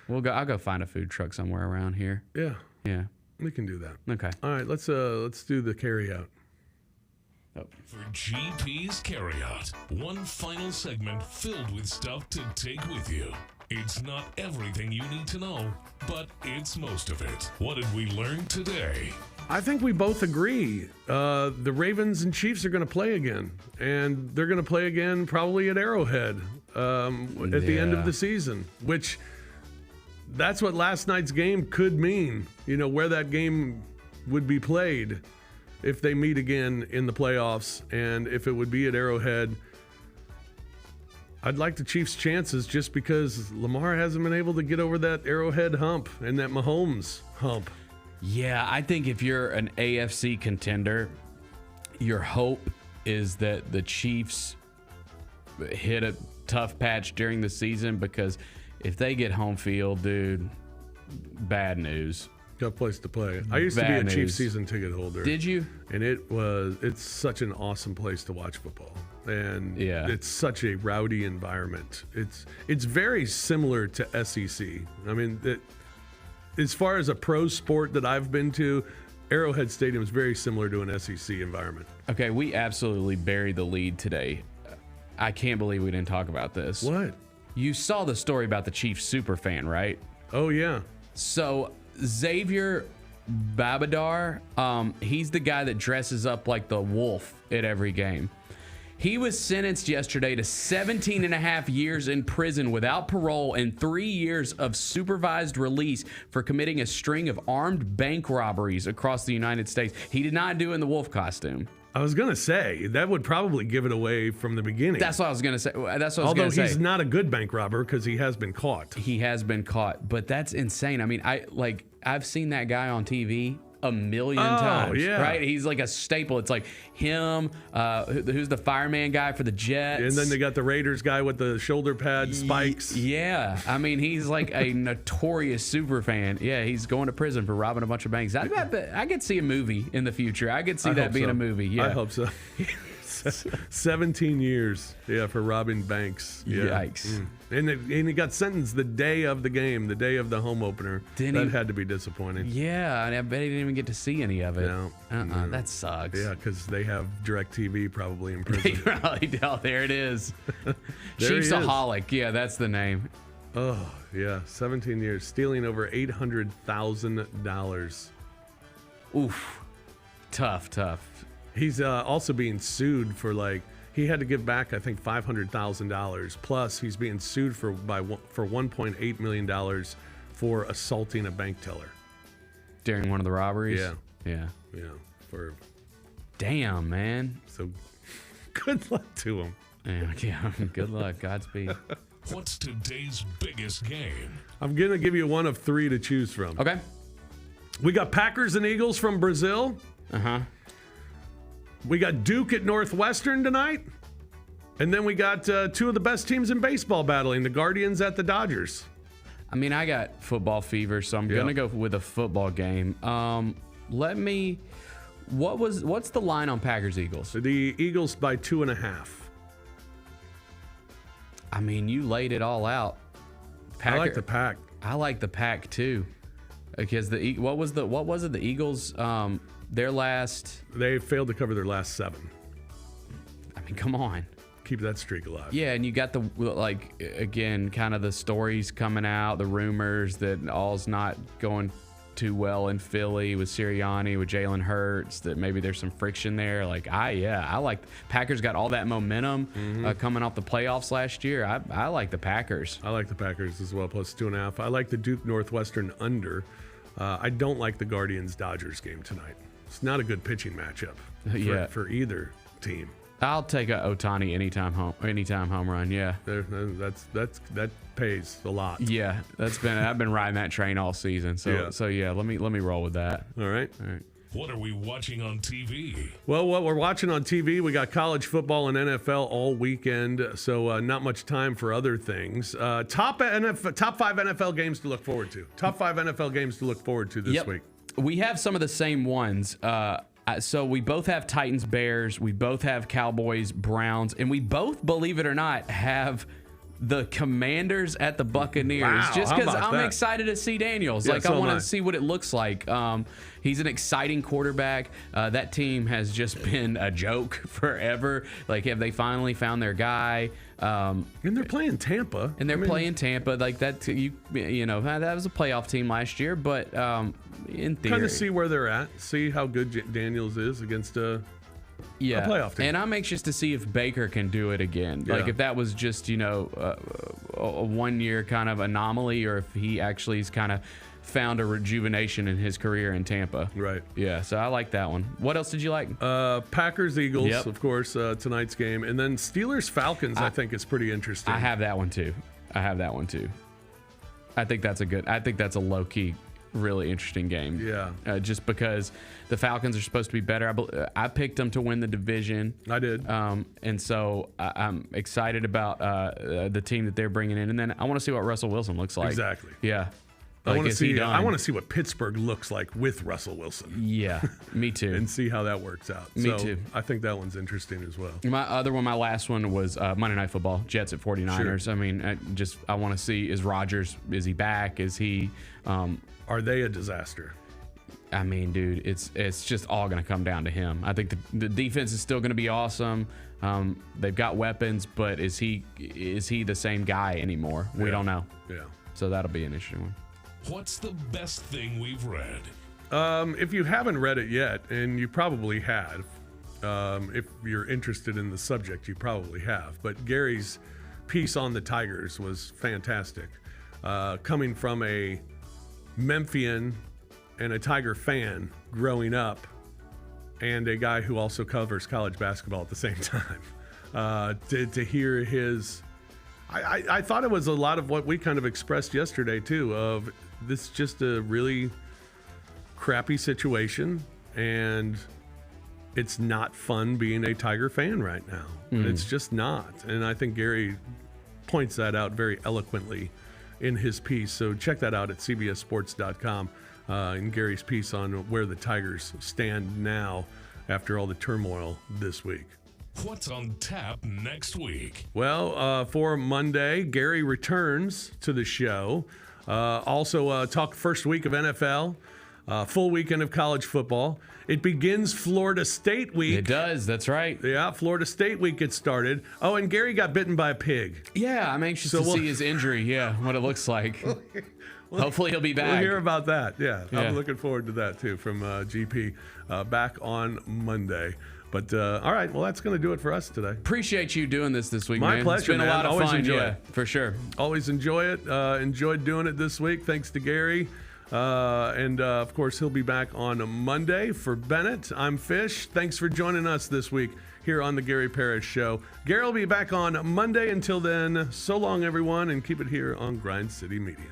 I'll go find a food truck somewhere around here. Yeah. Yeah. We can do that. Okay. All right, let's do the carry out. For GP's Carryout, one final segment filled with stuff to take with you. It's not everything you need to know, but it's most of it. What did we learn today? I think we both agree. The Ravens and Chiefs are going to play again, and they're going to play again probably at Arrowhead at the end of the season, which that's what last night's game could mean, where that game would be played if they meet again in the playoffs, and if it would be at Arrowhead. I'd like the Chiefs' chances just because Lamar hasn't been able to get over that Arrowhead hump and that Mahomes hump. Yeah, I think if you're an AFC contender, your hope is that the Chiefs hit a tough patch during the season, because if they get home field, dude, bad news. Tough place to play. I used to be a Chiefs season ticket holder. Did you? And it's such an awesome place to watch football. And it's such a rowdy environment. It's very similar to SEC. I mean, as far as a pro sport that I've been to, Arrowhead Stadium is very similar to an SEC environment. Okay, we absolutely buried the lead today. I can't believe we didn't talk about this. What? You saw the story about the Chiefs superfan, right? Oh, yeah. So Xavier Babadar, he's the guy that dresses up like the wolf at every game. He was sentenced yesterday to 17 and a half years in prison without parole and 3 years of supervised release for committing a string of armed bank robberies across the United States. He did not do it in the wolf costume. I was going to say, that would probably give it away from the beginning. That's what I was going to say. Although he's not a good bank robber because he has been caught. He has been caught, but that's insane. I mean, I've seen that guy on TV a million times. Yeah. Right? He's like a staple. It's like him, who's the fireman guy for the Jets. And then they got the Raiders guy with the shoulder pad spikes. Yeah. I mean, he's like a notorious super fan. Yeah, he's going to prison for robbing a bunch of banks. I could see a movie in the future. I could see that being a movie. Yeah. I hope so. 17 years, for robbing banks. Yeah. Yikes. And he got sentenced the day of the game, the day of the home opener. That had to be disappointing. Yeah, and I bet he didn't even get to see any of it. No. That sucks. Yeah, because they have DirecTV probably in prison. There it is. There Chiefsaholic. Yeah, that's the name. Oh, yeah. 17 years. Stealing over $800,000. Oof. Tough. He's also being sued for he had to give back, I think, $500,000. Plus, he's being sued for $1.8 million for assaulting a bank teller during one of the robberies. Yeah. Damn, man. So, good luck to him. Yeah. Good luck. Godspeed. What's today's biggest game? I'm gonna give you one of 3 to choose from. Okay. We got Packers and Eagles from Brazil. We got Duke at Northwestern tonight. And then we got 2 of the best teams in baseball battling, the Guardians at the Dodgers. I mean, I got football fever, so I'm going to go with a football game. What's the line on Packers-Eagles? The Eagles by 2.5. I mean, you laid it all out. I like the Pack. I like the Pack too. Because what was it? The Eagles, they failed to cover their last 7. I mean, come on. Keep that streak alive. Yeah, and you got again, kind of the stories coming out, the rumors that all's not going too well in Philly with Sirianni, with Jalen Hurts, that maybe there's some friction there. I like Packers got all that momentum coming off the playoffs last year. I like the Packers. I like the Packers as well, plus 2.5. I like the Duke Northwestern under. I don't like the Guardians Dodgers game tonight. It's not a good pitching matchup for either team. I'll take a Ohtani anytime home run. Yeah, that pays a lot. Yeah, I've been riding that train all season. So yeah, let me roll with that. All right. What are we watching on TV? Well, what we're watching on TV, we got college football and NFL all weekend, so not much time for other things. Top 5 NFL games to look forward to. Top 5 NFL games to look forward to this week. We have some of the same ones. So we both have Titans, Bears. We both have Cowboys, Browns. And we both, believe it or not, have the Commanders at the Buccaneers. Wow, just because I'm excited to see Daniels. Yeah, I want to see what it looks like. He's an exciting quarterback. That team has just been a joke forever. Have they finally found their guy? And they're playing Tampa. Playing Tampa. Like that, you know, that was a playoff team last year, but in theory. Kind of see where they're at. See how good Daniels is against a playoff team. And I'm anxious to see if Baker can do it again. Yeah. If that was just, a 1 year kind of anomaly, or if he actually has kind of found a rejuvenation in his career in Tampa. Right. Yeah, so I like that one. What else did you like? Packers, Eagles, of course, tonight's game. And then Steelers, Falcons, I think is pretty interesting. I have that one too. I think that's a low-key, really interesting game. Yeah. Just because the Falcons are supposed to be better. I picked them to win the division. I did. And so I'm excited about the team that they're bringing in. And then I want to see what Russell Wilson looks like. Exactly. Yeah. I want to see what Pittsburgh looks like with Russell Wilson. Yeah, me too. And see how that works out. Me too. I think that one's interesting as well. My last one was Monday Night Football, Jets at 49ers. Sure. I mean, I want to see, is Rodgers, is he back? Is he... Are they a disaster? I mean, dude, it's just all going to come down to him. I think the defense is still going to be awesome. They've got weapons, but is he the same guy anymore? We don't know. Yeah. So that'll be an interesting one. What's the best thing we've read? If you haven't read it yet, and you probably have, if you're interested in the subject, you probably have. But Gary's piece on the Tigers was fantastic. Coming from a Memphian and a Tiger fan growing up, and a guy who also covers college basketball at the same time, to hear his... I thought it was a lot of what we kind of expressed yesterday, too, of this just a really crappy situation, and it's not fun being a Tiger fan right now. It's just not. And I think Gary points that out very eloquently in his piece. So check that out at cbssports.com in Gary's piece on where the Tigers stand now after all the turmoil this week. What's on tap next week? Well, for Monday, Gary returns to the show. Also, talk first week of NFL, full weekend of college football. It begins Florida State week. It does, that's right. Yeah, Florida State week gets started. Oh, and Gary got bitten by a pig. Yeah, I'm anxious to see his injury. Yeah, what it looks like. Hopefully he'll be back. We'll hear about that. Yeah. Yeah. I'm looking forward to that too from GP back on Monday. But all right, well, that's going to do it for us today. Appreciate you doing this week, My man. pleasure, It's been man. a lot of Always fun. enjoy Yeah, it. for sure. Always enjoy it. Enjoyed doing it this week. Thanks to Gary. And of course, he'll be back on Monday. For Bennett, I'm Fish. Thanks for joining us this week here on the Gary Parrish Show. Gary will be back on Monday. Until then, so long, everyone, and keep it here on Grind City Media.